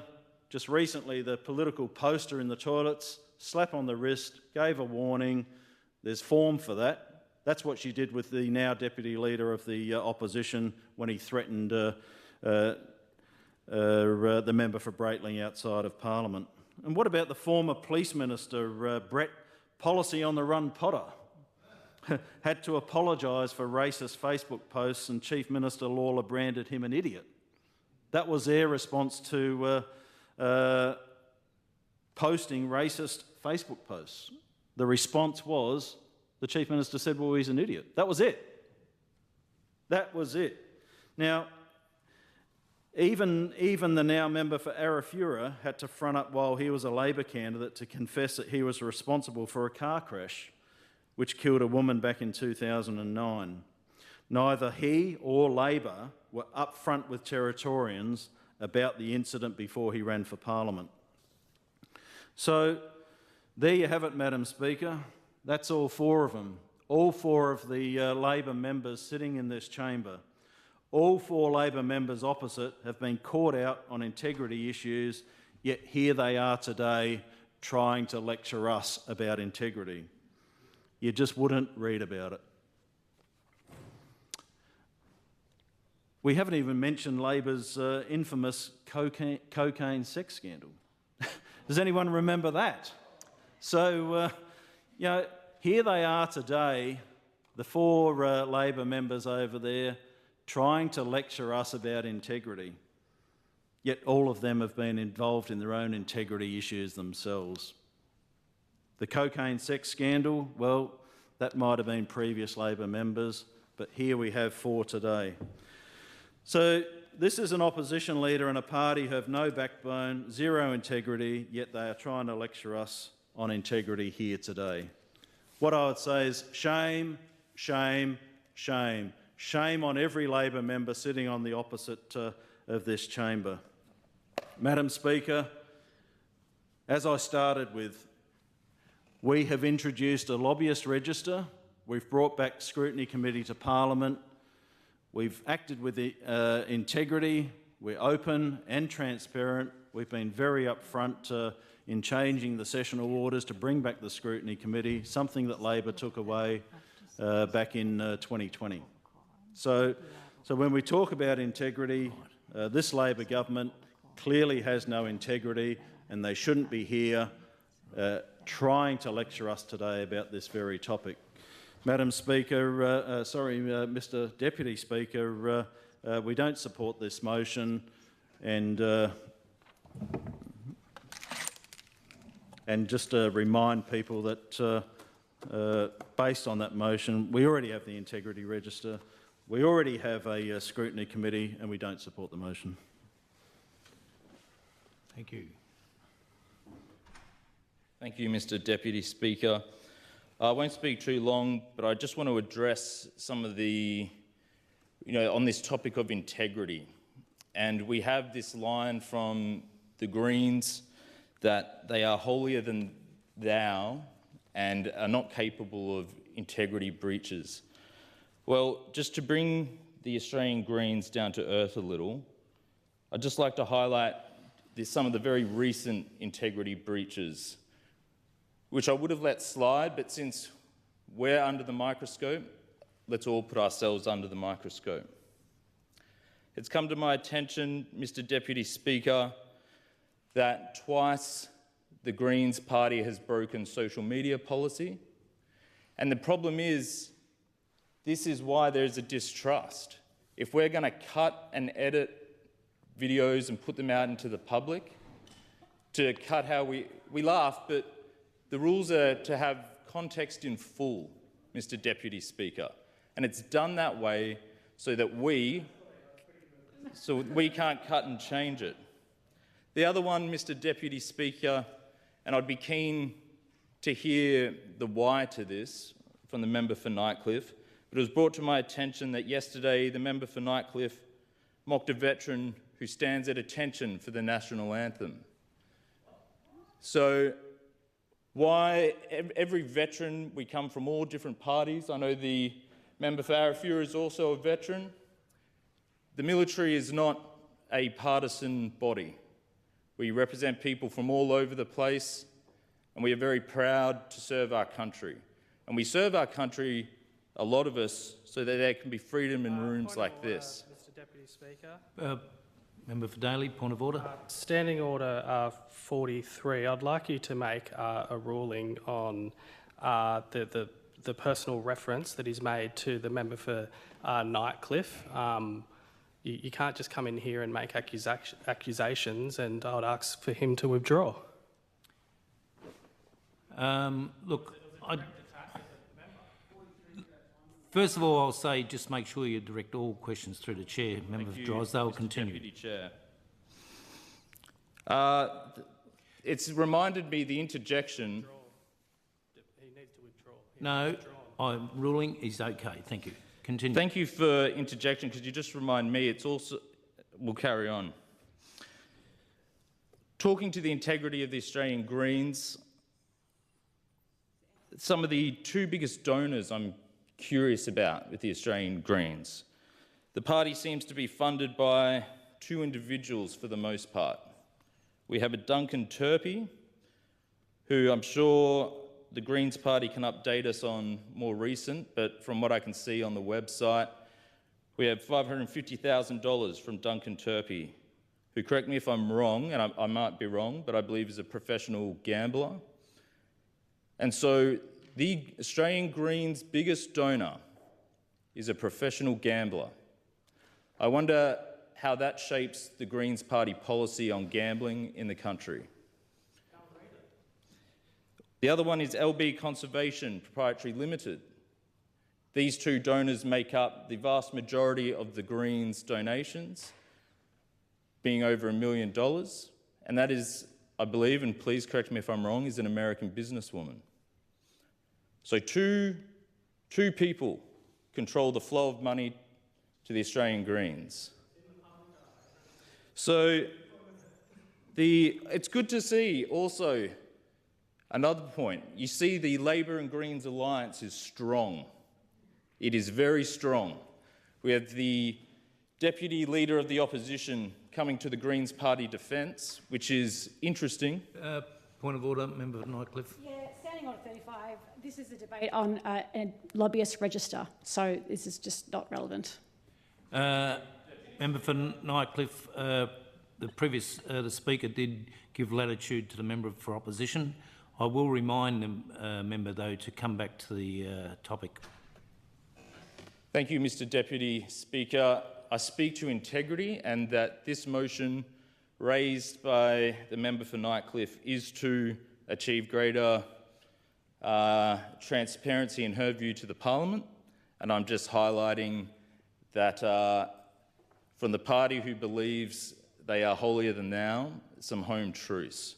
just recently the political poster in the toilets, slap on the wrist, gave a warning, there's form for that. That's what she did with the now Deputy Leader of the Opposition when he threatened the member for Breitling outside of Parliament. And what about the former Police Minister, Brett Policy on the Run Potter? Had to apologise for racist Facebook posts and Chief Minister Lawler branded him an idiot. That was their response to posting racist Facebook posts. The response was, the Chief Minister said, well, he's an idiot. That was it. That was it. Now, even the now member for Arafura had to front up while he was a Labor candidate to confess that he was responsible for a car crash which killed a woman back in 2009. Neither he or Labor were upfront with Territorians about the incident before he ran for Parliament. So there you have it, Madam Speaker. That's all four of them. All four of the Labor members sitting in this chamber. All four Labor members opposite have been caught out on integrity issues, yet here they are today trying to lecture us about integrity. You just wouldn't read about it. We haven't even mentioned Labor's infamous cocaine sex scandal. Does anyone remember that? So, here they are today, the four Labor members over there, trying to lecture us about integrity. Yet all of them have been involved in their own integrity issues themselves. The cocaine sex scandal, well, that might have been previous Labor members, but here we have four today. So this is an opposition leader and a party who have no backbone, zero integrity, yet they are trying to lecture us on integrity here today. What I would say is shame, shame, shame. Shame on every Labor member sitting on the opposite of this chamber. Madam Speaker, as I started with, we have introduced a lobbyist register. We've brought back scrutiny committee to Parliament. We've acted with integrity. We're open and transparent. We've been very upfront in changing the sessional orders to bring back the scrutiny committee, something that Labor took away back in 2020. So when we talk about integrity, this Labor government clearly has no integrity, and they shouldn't be here trying to lecture us today about this very topic. Madam Speaker, Mr Deputy Speaker, we don't support this motion, and just to remind people that based on that motion, we already have the integrity register, we already have a scrutiny committee, and we don't support the motion. Thank you. Thank you, Mr Deputy Speaker. I won't speak too long, but I just want to address some of the, on this topic of integrity. And we have this line from the Greens that they are holier than thou and are not capable of integrity breaches. Well, just to bring the Australian Greens down to earth a little, I'd just like to highlight some of the very recent integrity breaches, which I would have let slide, but since we're under the microscope, let's all put ourselves under the microscope. It's come to my attention, Mr Deputy Speaker, that twice the Greens party has broken social media policy. And the problem is, this is why there's a distrust. If we're going to cut and edit videos and put them out into the public, to cut how we laugh, but the rules are to have context in full, Mr Deputy Speaker. And it's done that way so that we can't cut and change it. The other one, Mr Deputy Speaker, and I'd be keen to hear the why to this from the member for Nightcliff, but it was brought to my attention that yesterday the member for Nightcliff mocked a veteran who stands at attention for the national anthem. So why every veteran, we come from all different parties. I know the member for Arafura is also a veteran. The military is not a partisan body. We represent people from all over the place, and we are very proud to serve our country. And we serve our country, a lot of us, so that there can be freedom in rooms like this. Mr Deputy Speaker. Member for Daly, point of order. Standing Order 43, I'd like you to make a ruling on the personal reference that is made to the member for Nightcliff. You can't just come in here and make accusations, and I'd ask for him to withdraw. Look, first of all, I'll say just make sure you direct all questions through the chair. Member for Drysdale, continue. Deputy Chair. It's reminded me the interjection. He needs to withdraw. No, I'm ruling is okay. Thank you. Continue. Thank you for interjection, because you just remind me. It's also, we'll carry on. Talking to the integrity of the Australian Greens, some of the two biggest donors I'm curious about with the Australian Greens. The party seems to be funded by two individuals for the most part. We have a Duncan Turpie, who I'm sure the Greens party can update us on more recent, but from what I can see on the website, we have $550,000 from Duncan Turpie, who, correct me if I'm wrong, and I might be wrong, but I believe is a professional gambler. And so the Australian Greens' biggest donor is a professional gambler. I wonder how that shapes the Greens party policy on gambling in the country. The other one is LB Conservation Proprietary Limited. These two donors make up the vast majority of the Greens donations, being over $1 million, and that is, I believe, and please correct me if I'm wrong, is an American businesswoman. So two people control the flow of money to the Australian Greens. So it's good to see also another point. You see the Labor and Greens alliance is strong. It is very strong. We have the Deputy Leader of the Opposition coming to the Greens Party defence, which is interesting. Point of order, Member for Nightcliff. Yeah, standing on 35, this is a debate on a lobbyist register, so this is just not relevant. Member for Nightcliff, the Speaker did give latitude to the member for opposition. I will remind the member, though, to come back to the topic. Thank you, Mr. Deputy Speaker. I speak to integrity, and that this motion raised by the member for Nightcliff is to achieve greater transparency in her view to the Parliament, and I'm just highlighting that from the party who believes they are holier than thou, some home truths.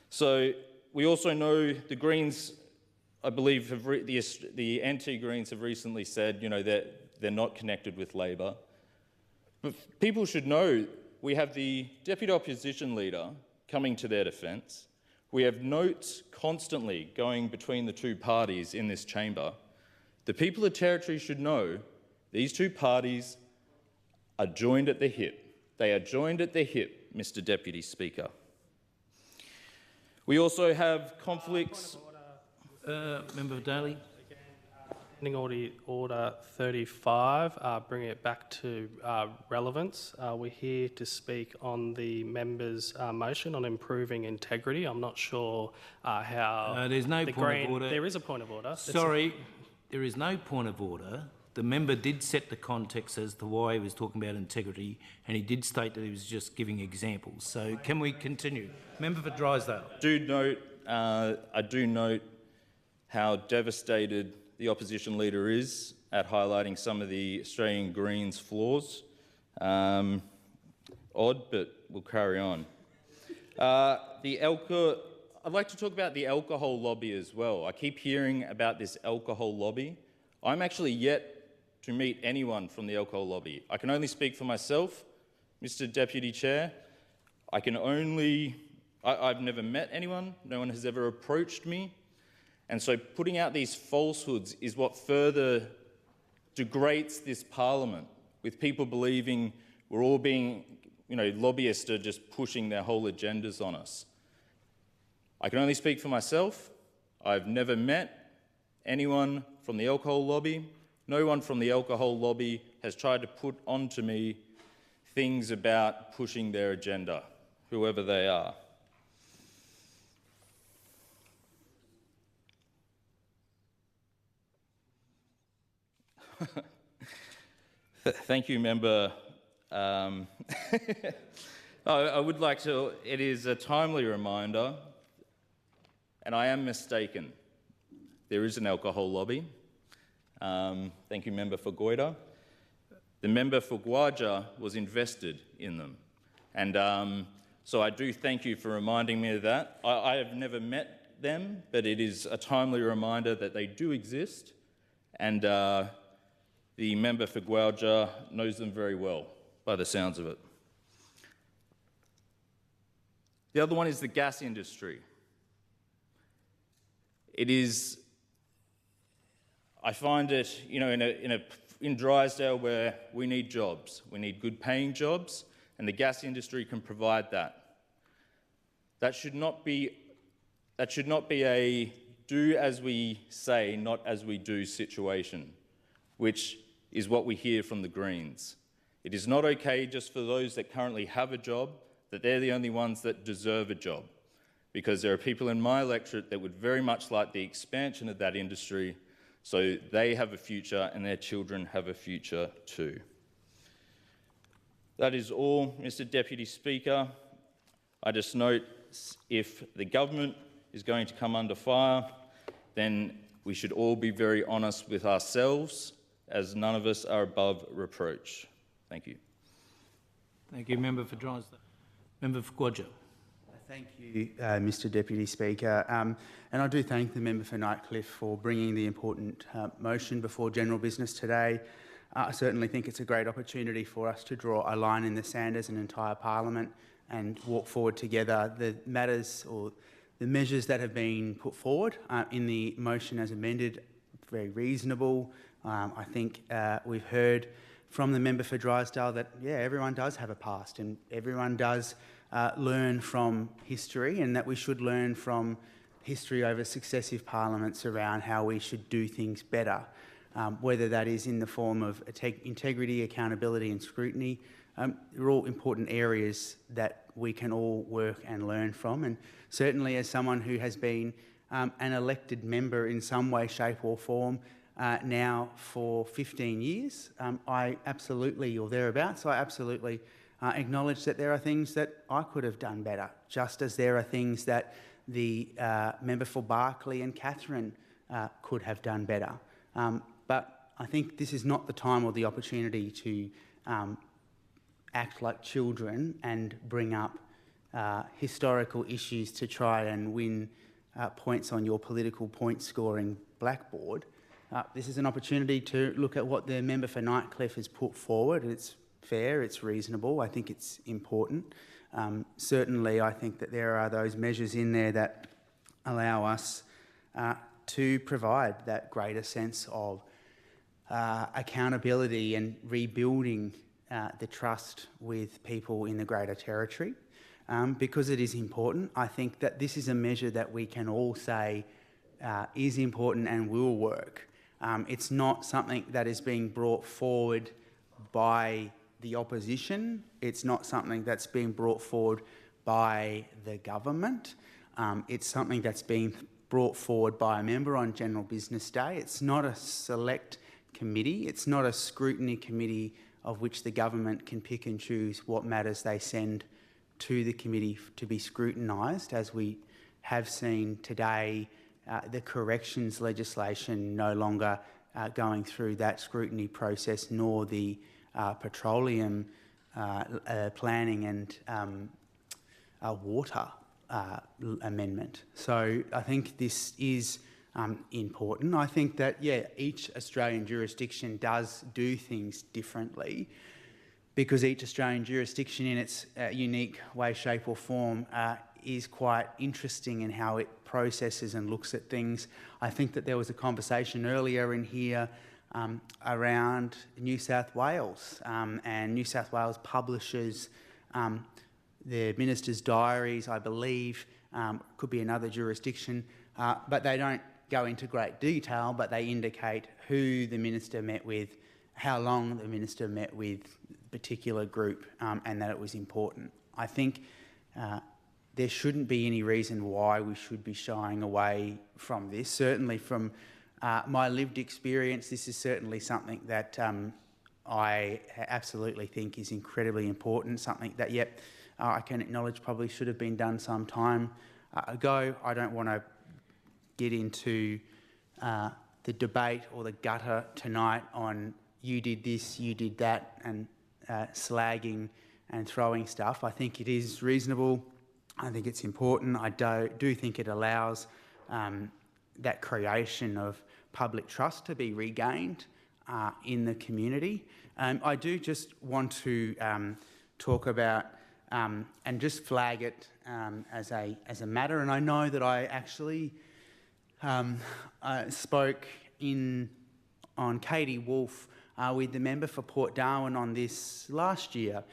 So we also know the Greens, I believe, the anti-Greens have recently said, that they're not connected with Labor. But people should know we have the Deputy Opposition Leader coming to their defence. We have notes constantly going between the two parties in this chamber. The people of Territory should know these two parties are joined at the hip. They are joined at the hip, Mr. Deputy Speaker. We also have conflicts. Member Daly. Order 35, bringing it back to relevance. We're here to speak on the member's motion on improving integrity. I'm not sure how... there's no point of order. There is a point of order. Sorry, there is no point of order. The member did set the context as to why he was talking about integrity, and he did state that he was just giving examples. So can we continue? Member for Drysdale. I do note how devastated the opposition leader is at highlighting some of the Australian Greens' flaws. Odd, but we'll carry on. I'd like to talk about the alcohol lobby as well. I keep hearing about this alcohol lobby. I'm actually yet to meet anyone from the alcohol lobby. I can only speak for myself, Mr. Deputy Chair. I've never met anyone. No one has ever approached me. And so putting out these falsehoods is what further degrades this Parliament, with people believing we're all being, lobbyists are just pushing their whole agendas on us. I can only speak for myself. I've never met anyone from the alcohol lobby. No one from the alcohol lobby has tried to put onto me things about pushing their agenda, whoever they are. Thank you, Member. I would like to, it is a timely reminder, and I am mistaken. There is an alcohol lobby. Thank you, Member for Gwoja. The member for Gwoja was invested in them. And so I do thank you for reminding me of that. I have never met them, but it is a timely reminder that they do exist. And the member for Gwoja knows them very well, by the sounds of it. The other one is the gas industry. It is, I find it, in Drysdale where we need jobs, we need good paying jobs, and the gas industry can provide that. That should not be a do as we say, not as we do situation, which is what we hear from the Greens. It is not okay just for those that currently have a job, that they're the only ones that deserve a job, because there are people in my electorate that would very much like the expansion of that industry so they have a future and their children have a future too. That is all, Mr. Deputy Speaker. I just note if the government is going to come under fire, then We should all be very honest with ourselves, as none of us are above reproach. Thank you. Thank you, Member for Drysdale. Member for Gwoja. Thank you, Mr Deputy Speaker. And I do thank the member for Nightcliff for bringing the important motion before general business today. I certainly think it's a great opportunity for us to draw a line in the sand as an entire parliament and walk forward together. The matters or the measures that have been put forward in the motion as amended, very reasonable. I think we've heard from the member for Drysdale that, yeah, everyone does have a past and everyone does learn from history, and that we should learn from history over successive parliaments around how we should do things better, whether that is in the form of integrity, accountability and scrutiny. They're all important areas that we can all work and learn from. And certainly as someone who has been an elected member in some way, shape or form now for 15 years, I absolutely, or thereabouts, I absolutely acknowledge that there are things that I could have done better, just as there are things that the member for Barclay and Catherine could have done better. But I think this is not the time or the opportunity to act like children and bring up historical issues to try and win points on your political point scoring blackboard. This is an opportunity to look at what the member for Nightcliff has put forward. It's fair, it's reasonable, I think it's important. Certainly I think that there are those measures in there that allow us to provide that greater sense of accountability and rebuilding the trust with people in the Greater Territory. Because it is important, I think that this is a measure that we can all say is important and will work. It's not something that is being brought forward by the opposition. It's not something that's being brought forward by the government. It's something that's being brought forward by a member on General Business Day. It's not a select committee. It's not a scrutiny committee of which the government can pick and choose what matters they send to the committee to be scrutinised, as we have seen today. The corrections legislation no longer going through that scrutiny process, nor the petroleum planning and water amendment. So I think this is important. I think that, yeah, each Australian jurisdiction does do things differently, because each Australian jurisdiction in its unique way, shape or form is quite interesting in how it processes and looks at things. I think that there was a conversation earlier in here around New South Wales, and New South Wales publishes the Minister's diaries, I believe, could be another jurisdiction, but they don't go into great detail, but they indicate who the Minister met with, how long the Minister met with a particular group, and that it was important. I think there shouldn't be any reason why we should be shying away from this. Certainly from my lived experience, this is certainly something that I absolutely think is incredibly important, something that, yep, I can acknowledge probably should have been done some time ago. I don't want to get into the debate or the gutter tonight on you did this, you did that, and slagging and throwing stuff. I think it is reasonable. I think it's important. I do think it allows that creation of public trust to be regained in the community. I do just want to talk about and just flag it as a matter. And I know that I actually spoke on Katie Wolfe with the member for Port Darwin on this last year,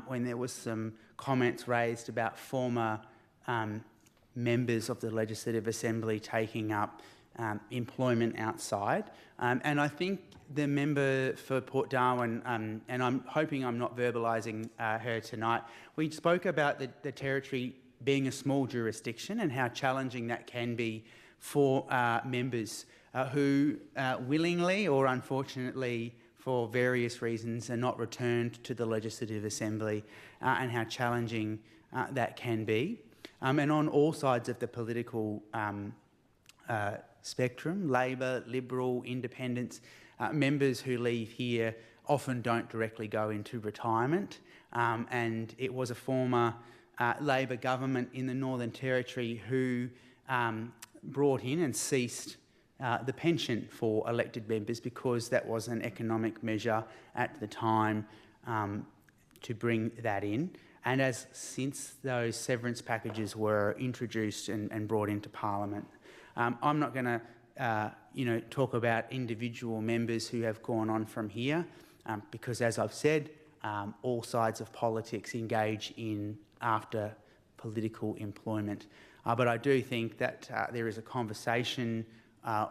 when there was some comments raised about former members of the Legislative Assembly taking up employment outside. And I think the member for Port Darwin, and I'm hoping I'm not verbalising her tonight, we spoke about the Territory being a small jurisdiction and how challenging that can be for members who willingly or unfortunately for various reasons are not returned to the Legislative Assembly, and how challenging that can be. And on all sides of the political spectrum, Labor, Liberal, Independents. Members who leave here often don't directly go into retirement, and it was a former Labor government in the Northern Territory who brought in and ceased the pension for elected members because that was an economic measure at the time to bring that in. And since those severance packages were introduced and brought into Parliament, I'm not going to talk about individual members who have gone on from here, because, as I've said, all sides of politics engage in after political employment. But I do think that there is a conversation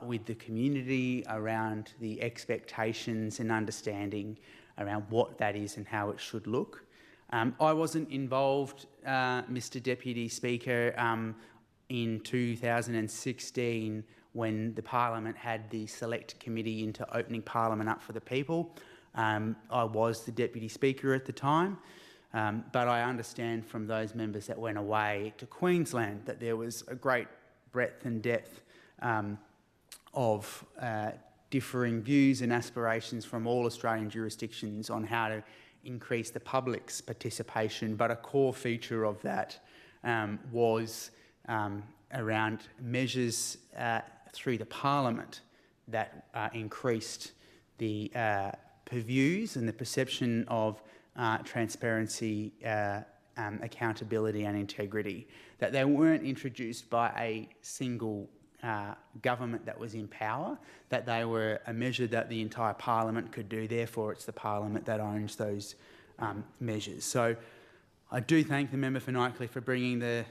with the community around the expectations and understanding around what that is and how it should look. I wasn't involved, Mr. Deputy Speaker, in 2016 when the Parliament had the Select Committee into opening Parliament up for the people. I was the Deputy Speaker at the time, but I understand from those members that went away to Queensland that there was a great breadth and depth of differing views and aspirations from all Australian jurisdictions on how to increase the public's participation, but a core feature of that was around measures through the Parliament that increased the views and the perception of transparency, accountability and integrity, that they weren't introduced by a single government that was in power, that they were a measure that the entire Parliament could do, therefore it's the Parliament that owns those measures. So I do thank the member for Knightley for bringing the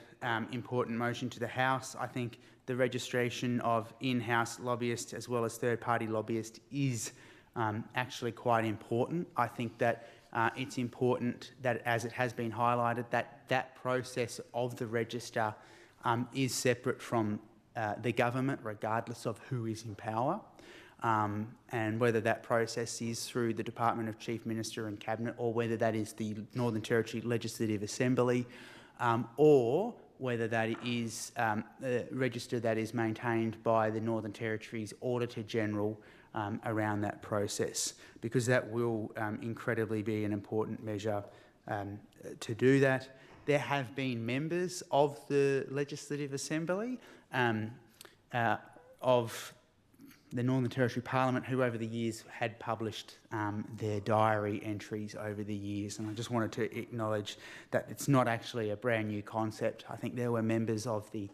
important motion to the House. I think the registration of in-house lobbyists as well as third-party lobbyists is actually quite important. I think that it's important that, as it has been highlighted, that process of the register is separate from the government, regardless of who is in power, and whether that process is through the Department of Chief Minister and Cabinet, or whether that is the Northern Territory Legislative Assembly, or whether that is a register that is maintained by the Northern Territory's Auditor General around that process, because that will incredibly be an important measure to do that. There have been members of the Legislative Assembly of the Northern Territory Parliament who over the years had published their diary entries over the years, and I just wanted to acknowledge that it's not actually a brand new concept. I think there were members of the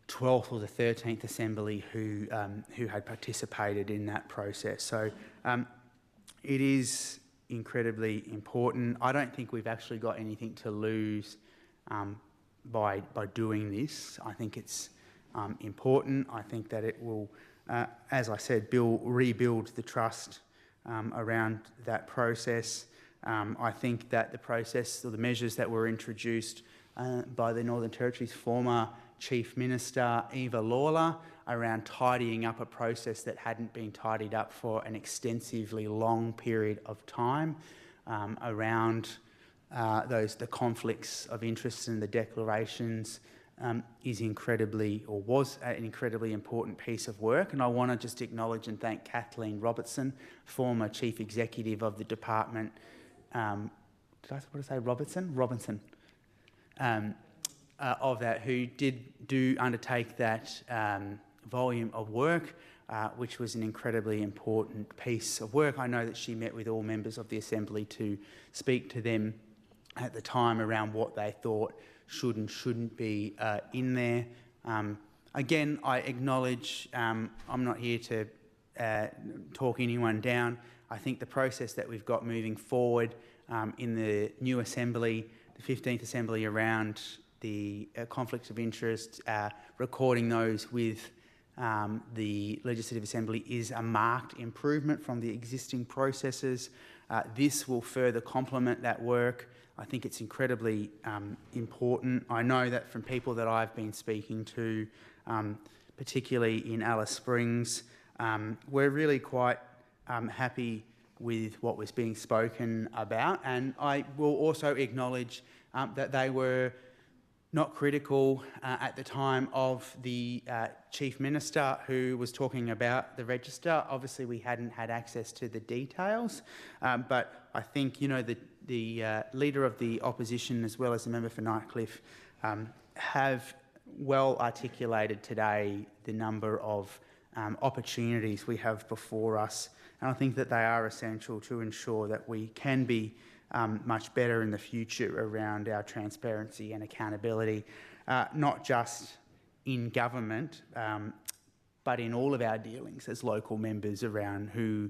12th or the 13th Assembly who had participated in that process. So it is incredibly important. I don't think we've actually got anything to lose by doing this. I think it's important. I think that it will, as I said, rebuild the trust around that process. I think that the process, or the measures that were introduced by the Northern Territory's former Chief Minister, Eva Lawler, around tidying up a process that hadn't been tidied up for an extensively long period of time, around the conflicts of interest and the declarations, is incredibly, or was an incredibly important piece of work. And I want to just acknowledge and thank Kathleen Robertson, former Chief Executive of the Department. Did I say Robertson? Robinson. Of that, who do undertake that volume of work, which was an incredibly important piece of work. I know that she met with all members of the Assembly to speak to them at the time around what they thought should and shouldn't be in there. Again, I acknowledge I'm not here to talk anyone down. I think the process that we've got moving forward in the new Assembly, the 15th Assembly, around the conflicts of interest, recording those with the Legislative Assembly, is a marked improvement from the existing processes. This will further complement that work. I think it's incredibly important. I know that from people that I've been speaking to, particularly in Alice Springs, we're really quite happy with what was being spoken about, and I will also acknowledge that they were not critical at the time of the Chief Minister who was talking about the register. Obviously, we hadn't had access to the details, but I think, you know, the Leader of the Opposition as well as the Member for Nightcliff have well articulated today the number of opportunities we have before us, and I think that they are essential to ensure that we can be much better in the future around our transparency and accountability, not just in government, but in all of our dealings as local members around who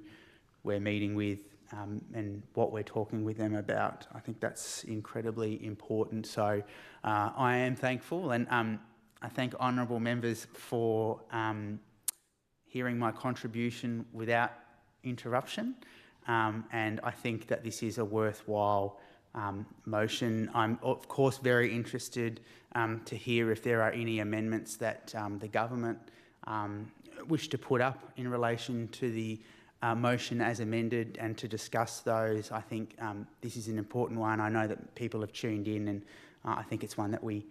we're meeting with and what we're talking with them about. I think that's incredibly important. So I am thankful, and I thank honourable members for hearing my contribution without interruption. And I think that this is a worthwhile motion. I'm, of course, very interested to hear if there are any amendments that the government wish to put up in relation to the motion as amended, and to discuss those. I think this is an important one. I know that people have tuned in, and I think it's one that we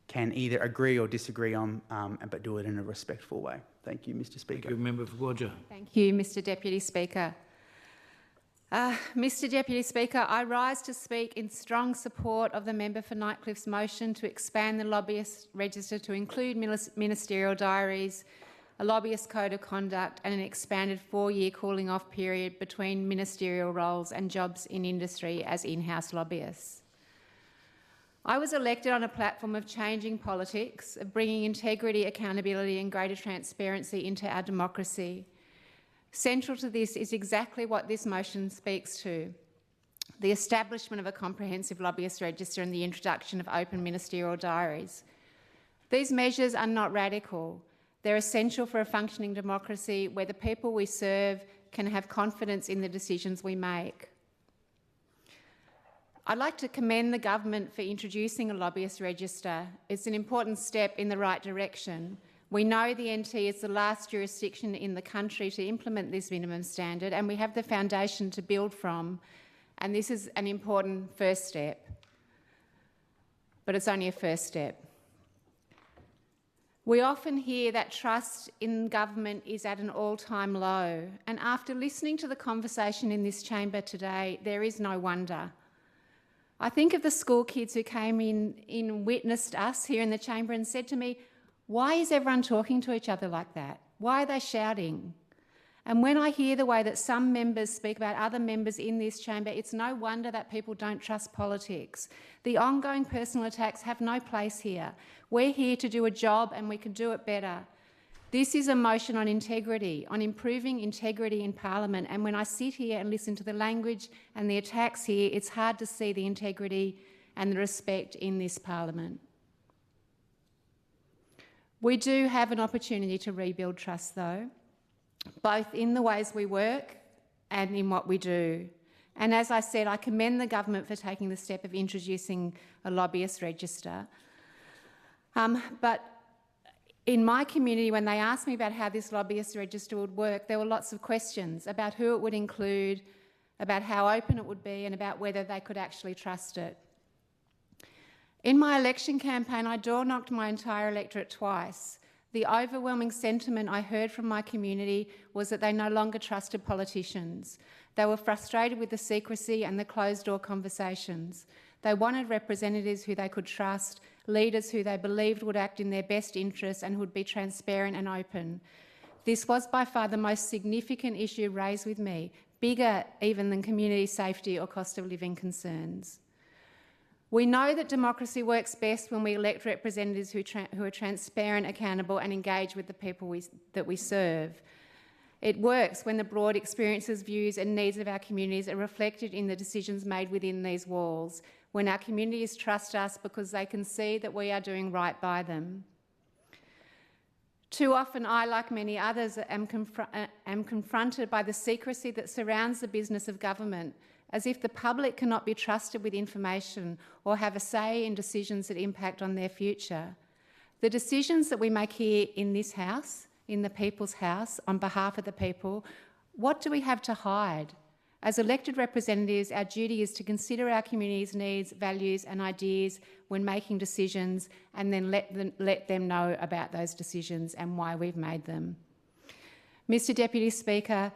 can either agree or disagree on, but do it in a respectful way. Thank you, Mr. Speaker. Thank you, Member for Gwoja. Thank you, Mr. Deputy Speaker. Mr. Deputy Speaker, I rise to speak in strong support of the Member for Nightcliff's motion to expand the lobbyist register to include ministerial diaries, a lobbyist code of conduct and an expanded 4-year cooling off period between ministerial roles and jobs in industry as in-house lobbyists. I was elected on a platform of changing politics, of bringing integrity, accountability and greater transparency into our democracy. Central to this is exactly what this motion speaks to: the establishment of a comprehensive lobbyist register and the introduction of open ministerial diaries. These measures are not radical. They're essential for a functioning democracy where the people we serve can have confidence in the decisions we make. I'd like to commend the government for introducing a lobbyist register. It's an important step in the right direction. We know the NT is the last jurisdiction in the country to implement this minimum standard, and we have the foundation to build from, and this is an important first step. But it's only a first step. We often hear that trust in government is at an all-time low, and after listening to the conversation in this chamber today, there is no wonder. I think of the school kids who came in and witnessed us here in the chamber and said to me, "Why is everyone talking to each other like that? Why are they shouting?" And when I hear the way that some members speak about other members in this chamber, it's no wonder that people don't trust politics. The ongoing personal attacks have no place here. We're here to do a job, and we can do it better. This is a motion on integrity, on improving integrity in Parliament, and when I sit here and listen to the language and the attacks here, it's hard to see the integrity and the respect in this Parliament. We do have an opportunity to rebuild trust, though, both in the ways we work and in what we do. And as I said, I commend the government for taking the step of introducing a lobbyist register. But in my community, when they asked me about how this lobbyist register would work, there were lots of questions about who it would include, about how open it would be, and about whether they could actually trust it. In my election campaign, I door-knocked my entire electorate twice. The overwhelming sentiment I heard from my community was that they no longer trusted politicians. They were frustrated with the secrecy and the closed-door conversations. They wanted representatives who they could trust, leaders who they believed would act in their best interests and would be transparent and open. This was by far the most significant issue raised with me, bigger even than community safety or cost of living concerns. We know that democracy works best when we elect representatives who are transparent, accountable and engage with the people that we serve. It works when the broad experiences, views and needs of our communities are reflected in the decisions made within these walls, when our communities trust us because they can see that we are doing right by them. Too often I, like many others, am confronted by the secrecy that surrounds the business of government, as if the public cannot be trusted with information or have a say in decisions that impact on their future. The decisions that we make here in this House, in the People's House, on behalf of the people, what do we have to hide? As elected representatives, our duty is to consider our community's needs, values and ideas when making decisions, and then let them know about those decisions and why we've made them. Mr Deputy Speaker,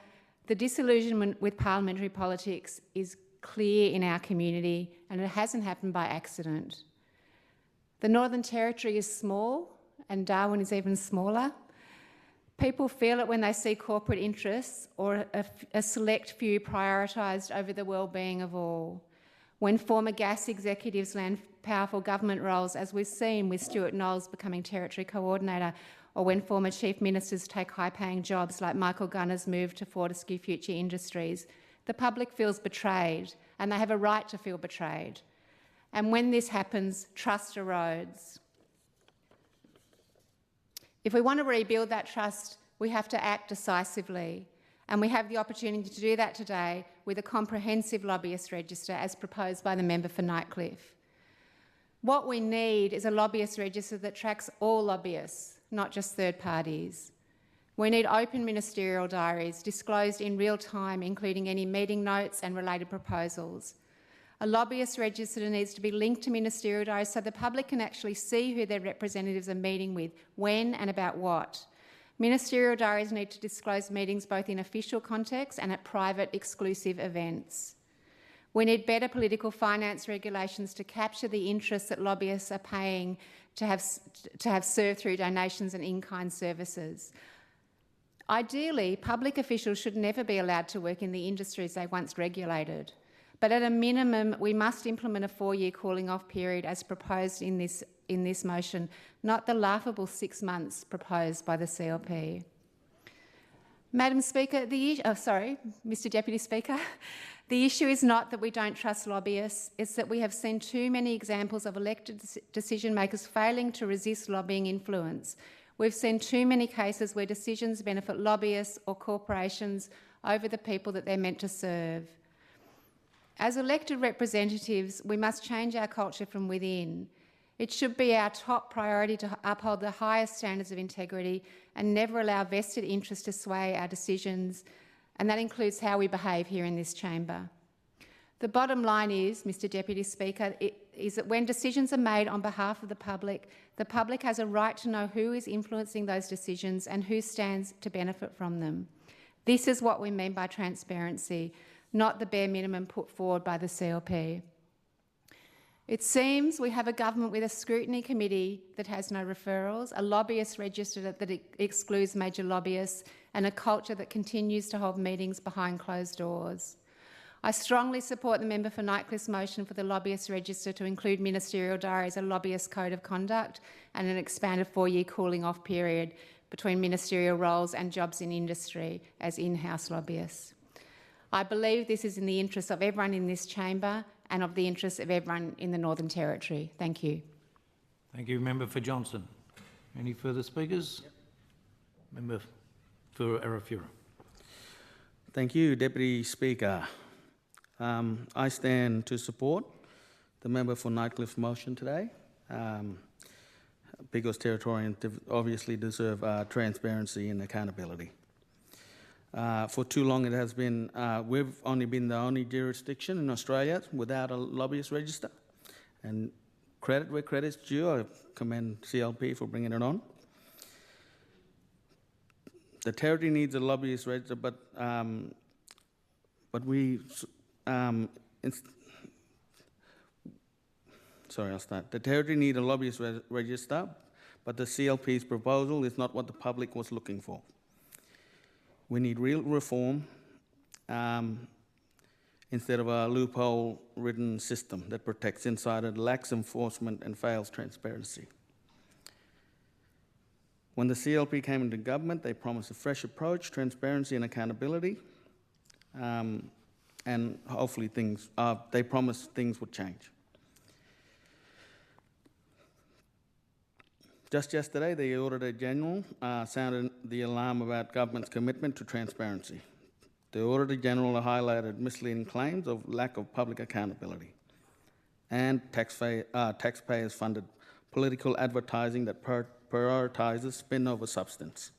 the disillusionment with parliamentary politics is clear in our community, and it hasn't happened by accident. The Northern Territory is small, and Darwin is even smaller. People feel it when they see corporate interests or a select few prioritised over the well-being of all. When former gas executives land powerful government roles, as we've seen with Stuart Knowles becoming Territory Coordinator, or when former chief ministers take high-paying jobs like Michael Gunner's move to Fortescue Future Industries, the public feels betrayed, and they have a right to feel betrayed. And when this happens, trust erodes. If we want to rebuild that trust, we have to act decisively, and we have the opportunity to do that today with a comprehensive lobbyist register as proposed by the member for Nightcliff. What we need is a lobbyist register that tracks all lobbyists, not just third parties. We need open ministerial diaries disclosed in real time, including any meeting notes and related proposals. A lobbyist register needs to be linked to ministerial diaries so the public can actually see who their representatives are meeting with, when and about what. Ministerial diaries need to disclose meetings both in official context and at private, exclusive events. We need better political finance regulations to capture the interest that lobbyists are paying to have served through donations and in-kind services. Ideally, public officials should never be allowed to work in the industries they once regulated. But at a minimum, we must implement a 4-year cooling-off period as proposed in this motion, not the laughable 6 months proposed by the CLP. Madam Speaker, Mr Deputy Speaker, the issue is not that we don't trust lobbyists, it's that we have seen too many examples of elected decision-makers failing to resist lobbying influence. We've seen too many cases where decisions benefit lobbyists or corporations over the people that they're meant to serve. As elected representatives, we must change our culture from within. It should be our top priority to uphold the highest standards of integrity and never allow vested interest to sway our decisions, and that includes how we behave here in this chamber. The bottom line is, Mr Deputy Speaker, is that when decisions are made on behalf of the public has a right to know who is influencing those decisions and who stands to benefit from them. This is what we mean by transparency, not the bare minimum put forward by the CLP. It seems we have a government with a scrutiny committee that has no referrals, a lobbyist register that excludes major lobbyists, and a culture that continues to hold meetings behind closed doors. I strongly support the member for Nightcliff's motion for the lobbyist register to include ministerial diaries, a lobbyist code of conduct, and an expanded 4-year cooling-off period between ministerial roles and jobs in industry as in-house lobbyists. I believe this is in the interest of everyone in this chamber and of the interest of everyone in the Northern Territory. Thank you. Thank you, Member for Johnson. Any further speakers? Yep. Member for Arafura. Thank you, Deputy Speaker. I stand to support the member for Nightcliff's motion today because Territorians obviously deserve transparency and accountability. For too long it has been, we've only been the only jurisdiction in Australia without a lobbyist register, and credit where credit's due. I commend CLP for bringing it on. The Territory needs a lobbyist register, but we, sorry, I'll start. The Territory needs a lobbyist register, but the CLP's proposal is not what the public was looking for. We need real reform instead of a loophole-ridden system that protects insiders, lacks enforcement and fails transparency. When the CLP came into government, they promised a fresh approach, transparency and accountability, and hopefully they promised things would change. Just yesterday, the Auditor General sounded the alarm about government's commitment to transparency. The Auditor General highlighted misleading claims of lack of public accountability and taxpayers-funded political advertising that prioritises spin over substance.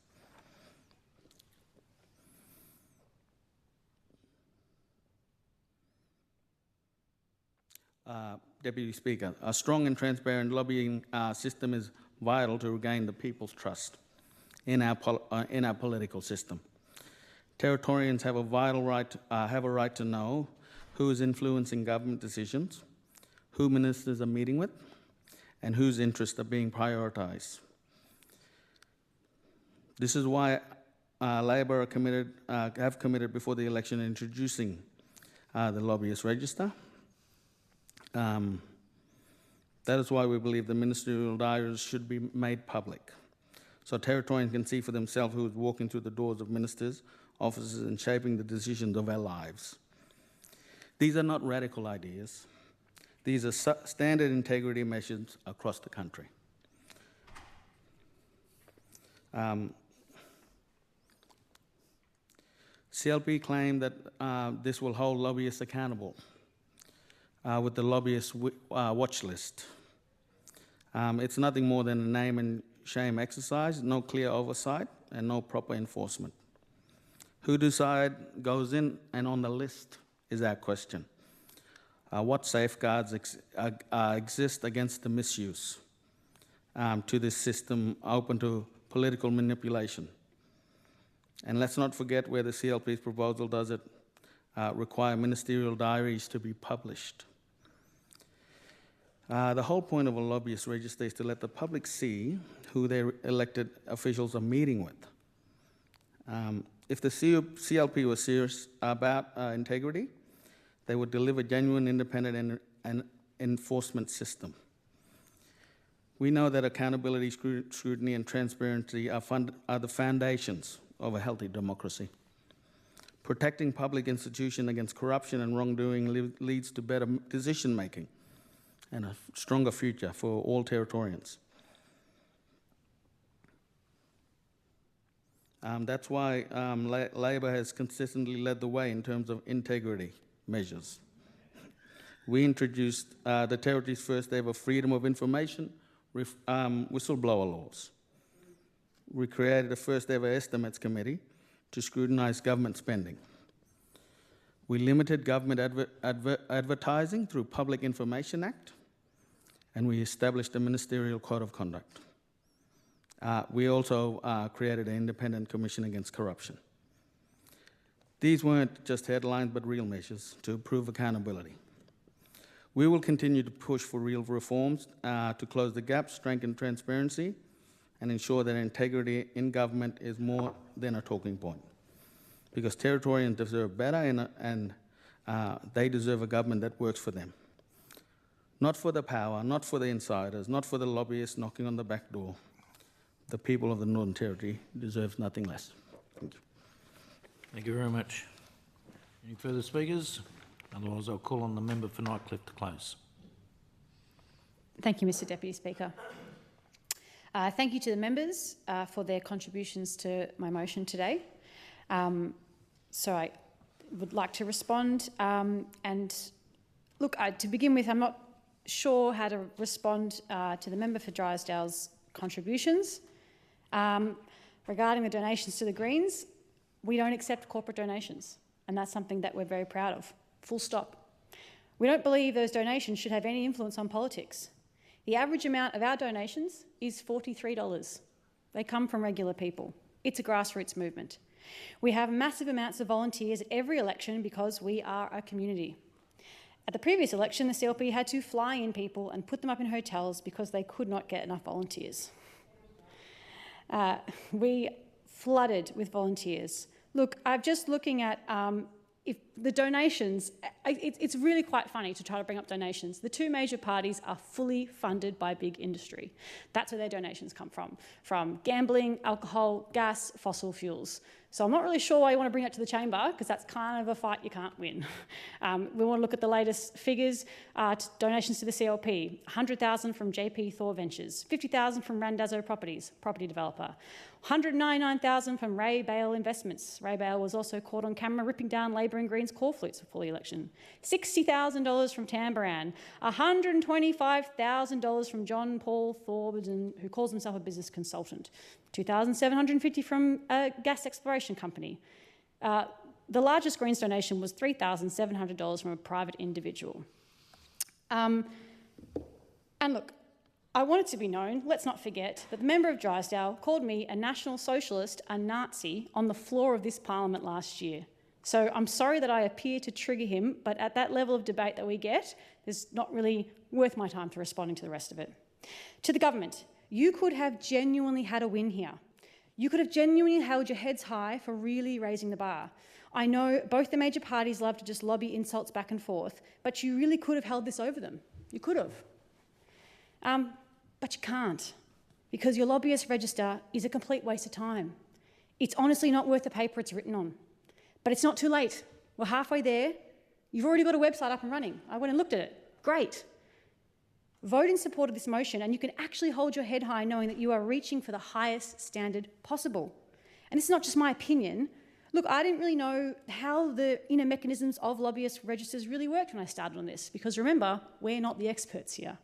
Deputy Speaker, a strong and transparent lobbying system is vital to regain the people's trust in our political system. Territorians have a right to know who is influencing government decisions, who ministers are meeting with, and whose interests are being prioritised. This is why Labor have committed before the election introducing the lobbyist register. That is why we believe the ministerial diaries should be made public, so Territorians can see for themselves who is walking through the doors of ministers' offices and shaping the decisions of our lives. These are not radical ideas. These are standard integrity measures across the country. CLP claim that this will hold lobbyists accountable with the lobbyist watch list. It's nothing more than a name and shame exercise, no clear oversight and no proper enforcement. Who decide goes in and on the list is our question. What safeguards exist against the misuse to this system open to political manipulation? And let's not forget where the CLP's proposal does it require ministerial diaries to be published. The whole point of a lobbyist register is to let the public see who their elected officials are meeting with. If the CLP was serious about integrity, they would deliver genuine, independent and enforcement system. We know that accountability, scrutiny and transparency are the foundations of a healthy democracy. Protecting public institutions against corruption and wrongdoing leads to better decision-making and a stronger future for all Territorians. That's why Labor has consistently led the way in terms of integrity measures. We introduced the Territory's first ever Freedom of Information whistleblower laws. We created a first ever Estimates Committee to scrutinise government spending. We limited government advertising through Public Information Act, and we established a Ministerial Code of Conduct. We also created an independent commission against corruption. These weren't just headlines, but real measures to improve accountability. We will continue to push for real reforms to close the gap, strengthen transparency, and ensure that integrity in government is more than a talking point. Because Territorians deserve better and they deserve a government that works for them. Not for the power, not for the insiders, not for the lobbyists knocking on the back door. The people of the Northern Territory deserve nothing less. Thank you. Thank you very much. Any further speakers? Otherwise, I'll call on the member for Nightcliff to close. Thank you, Mr Deputy Speaker. Thank you to the members for their contributions to my motion today. So I would like to respond. And look, to begin with, I'm not sure how to respond to the member for Drysdale's contributions. Regarding the donations to the Greens, we don't accept corporate donations, and that's something that we're very proud of. Full stop. We don't believe those donations should have any influence on politics. The average amount of our donations is $43. They come from regular people. It's a grassroots movement. We have massive amounts of volunteers at every election because we are a community. At the previous election, the CLP had to fly in people and put them up in hotels because they could not get enough volunteers. We flooded with volunteers. Look, I'm just looking at if the donations, it's really quite funny to try to bring up donations. The two major parties are fully funded by big industry. That's where their donations come from gambling, alcohol, gas, fossil fuels. So I'm not really sure why you want to bring that to the chamber, because that's kind of a fight you can't win. We want to look at the latest figures. Donations to the CLP, $100,000 from JP Thor Ventures, $50,000 from Randazzo Properties, property developer, $199,000 from Ray Bale Investments. Ray Bale was also caught on camera ripping down Labor and Greens call flutes before the election. $60,000 from Tamboran, $125,000 from John Paul Thorburden, who calls himself a business consultant, $2,750 from a gas exploration company. The largest Greens donation was $3,700 from a private individual. And look, I want it to be known, let's not forget, that the member of Drysdale called me a National Socialist, a Nazi, on the floor of this parliament last year. So I'm sorry that I appear to trigger him, but at that level of debate that we get, it's not really worth my time to responding to the rest of it. To the government, you could have genuinely had a win here. You could have genuinely held your heads high for really raising the bar. I know both the major parties love to just lobby insults back and forth, but you really could have held this over them. You could have. But you can't, because your lobbyist register is a complete waste of time. It's honestly not worth the paper it's written on. But it's not too late. We're halfway there. You've already got a website up and running. I went and looked at it. Great. Vote in support of this motion and you can actually hold your head high knowing that you are reaching for the highest standard possible. And this is not just my opinion. Look, I didn't really know how the inner mechanisms of lobbyist registers really worked when I started on this, because remember, we're not the experts here.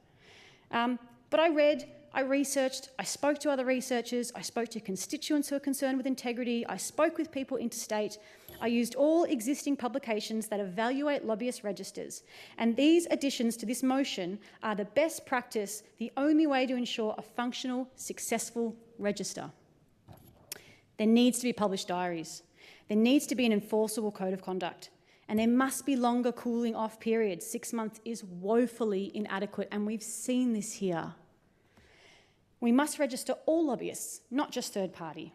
But I read, I researched, I spoke to other researchers, I spoke to constituents who are concerned with integrity, I spoke with people interstate, I used all existing publications that evaluate lobbyist registers, and these additions to this motion are the best practice, the only way to ensure a functional, successful register. There needs to be published diaries. There needs to be an enforceable code of conduct. And there must be longer cooling off periods. 6 months is woefully inadequate, and we've seen this here. We must register all lobbyists, not just third party.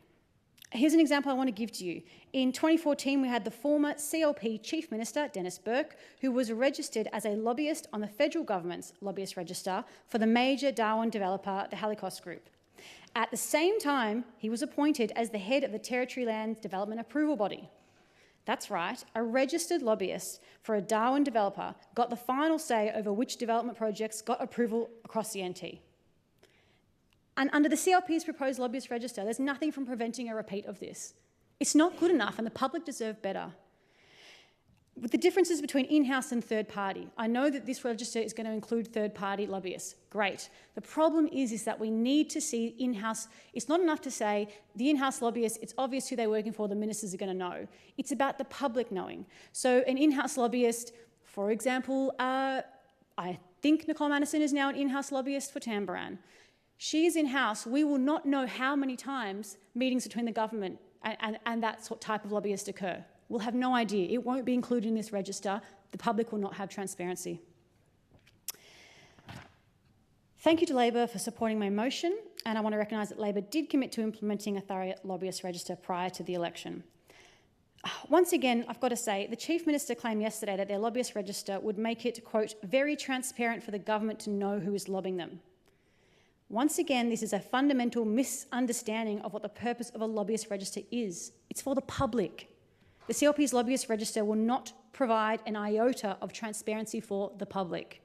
Here's an example I want to give to you. In 2014, we had the former CLP Chief Minister, Dennis Burke, who was registered as a lobbyist on the federal government's lobbyist register for the major Darwin developer, the Holocaust Group. At the same time, he was appointed as the head of the Territory Land Development Approval Body. That's right, a registered lobbyist for a Darwin developer got the final say over which development projects got approval across the NT. And under the CLP's proposed lobbyist register, there's nothing from preventing a repeat of this. It's not good enough and the public deserve better. With the differences between in-house and third party, I know that this register is going to include third party lobbyists. Great. The problem is that we need to see in-house. It's not enough to say the in-house lobbyists, it's obvious who they're working for, the ministers are going to know. It's about the public knowing. So an in-house lobbyist, for example, I think Nicole Madison is now an in-house lobbyist for Tamboran. She is in-house. We will not know how many times meetings between the government and that type of lobbyist occur. We'll have no idea. It won't be included in this register. The public will not have transparency. Thank you to Labor for supporting my motion, and I want to recognise that Labor did commit to implementing a thorough lobbyist register prior to the election. Once again, I've got to say, the Chief Minister claimed yesterday that their lobbyist register would make it, quote, very transparent for the government to know who is lobbying them. Once again, this is a fundamental misunderstanding of what the purpose of a lobbyist register is. It's for the public. The CLP's lobbyist register will not provide an iota of transparency for the public.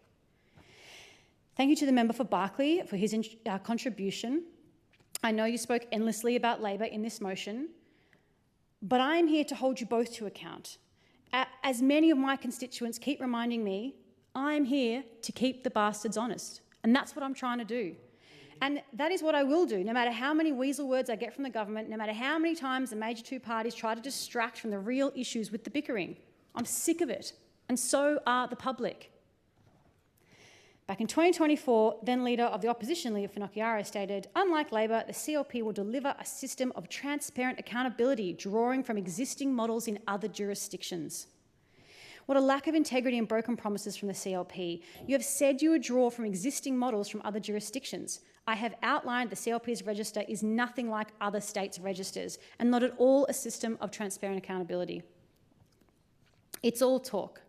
Thank you to the member for Barclay for his contribution. I know you spoke endlessly about Labor in this motion, but I am here to hold you both to account. As many of my constituents keep reminding me, I'm here to keep the bastards honest, and that's what I'm trying to do. And that is what I will do, no matter how many weasel words I get from the government, no matter how many times the major two parties try to distract from the real issues with the bickering. I'm sick of it, and so are the public. Back in 2024, then leader of the opposition, Leah Finocchiaro, stated, unlike Labor, the CLP will deliver a system of transparent accountability drawing from existing models in other jurisdictions. What a lack of integrity and broken promises from the CLP. You have said you would draw from existing models from other jurisdictions. I have outlined the CLP's register is nothing like other states' registers and not at all a system of transparent accountability. It's all talk.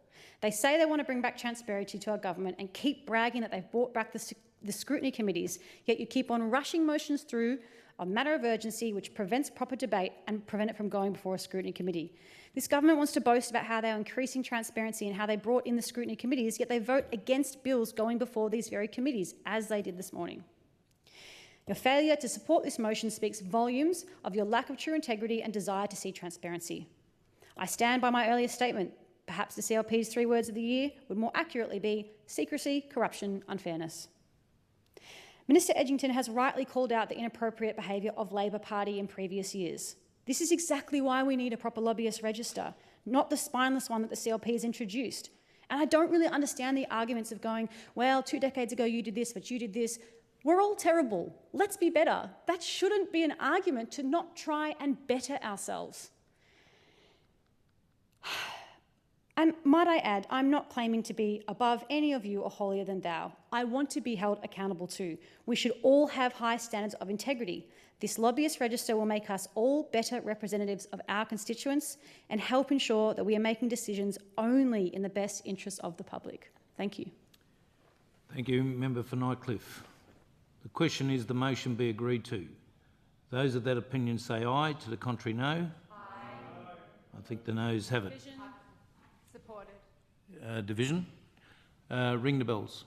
They say they want to bring back transparency to our government and keep bragging that they've brought back the scrutiny committees, yet you keep on rushing motions through a matter of urgency which prevents proper debate and prevent it from going before a scrutiny committee. This government wants to boast about how they're increasing transparency and how they brought in the scrutiny committees, yet they vote against bills going before these very committees, as they did this morning. Your failure to support this motion speaks volumes of your lack of true integrity and desire to see transparency. I stand by my earlier statement. Perhaps the CLP's 3 words of the year would more accurately be secrecy, corruption, unfairness. Minister Edgington has rightly called out the inappropriate behaviour of Labor Party in previous years. This is exactly why we need a proper lobbyist register, not the spineless one that the CLP has introduced. And I don't really understand the arguments of going, well, 2 decades ago you did this, but you did this. We're all terrible. Let's be better. That shouldn't be an argument to not try and better ourselves. And might I add, I'm not claiming to be above any of you or holier than thou. I want to be held accountable too. We should all have high standards of integrity. This lobbyist register will make us all better representatives of our constituents and help ensure that we are making decisions only in the best interests of the public. Thank you. Thank you. Member for Nightcliff. The question is the motion be agreed to. Those of that opinion say aye. To the contrary, no. Aye. I think the noes have it. Division. Supported. Division. Ring the bells.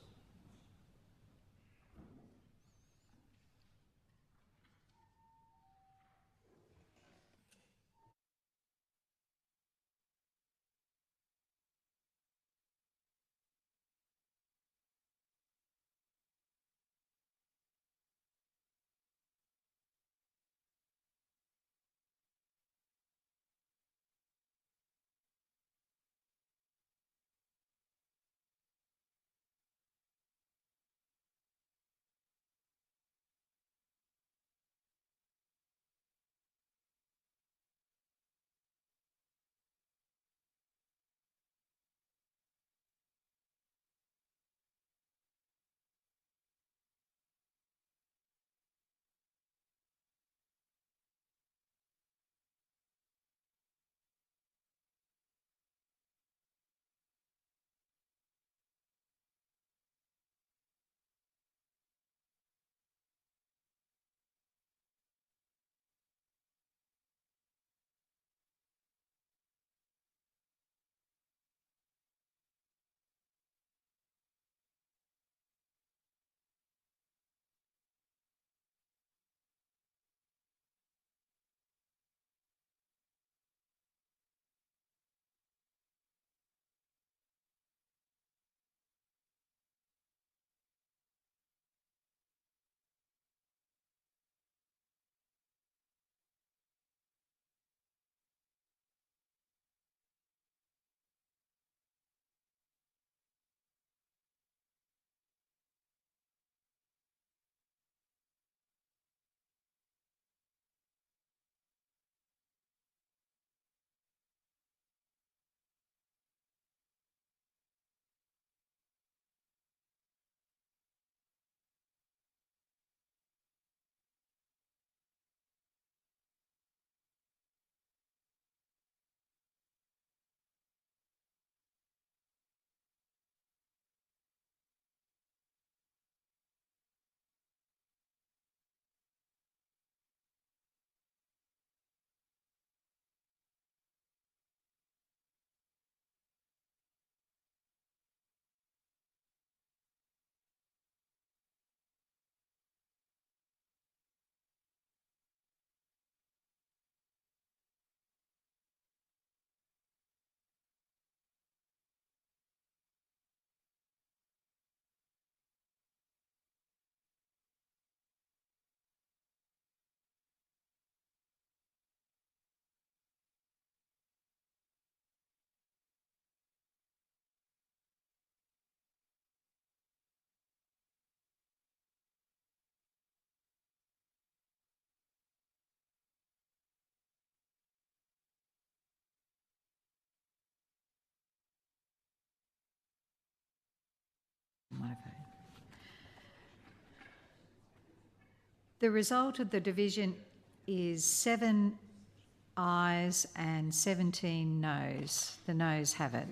The result of the division is 7 ayes and 17 noes. The noes have it.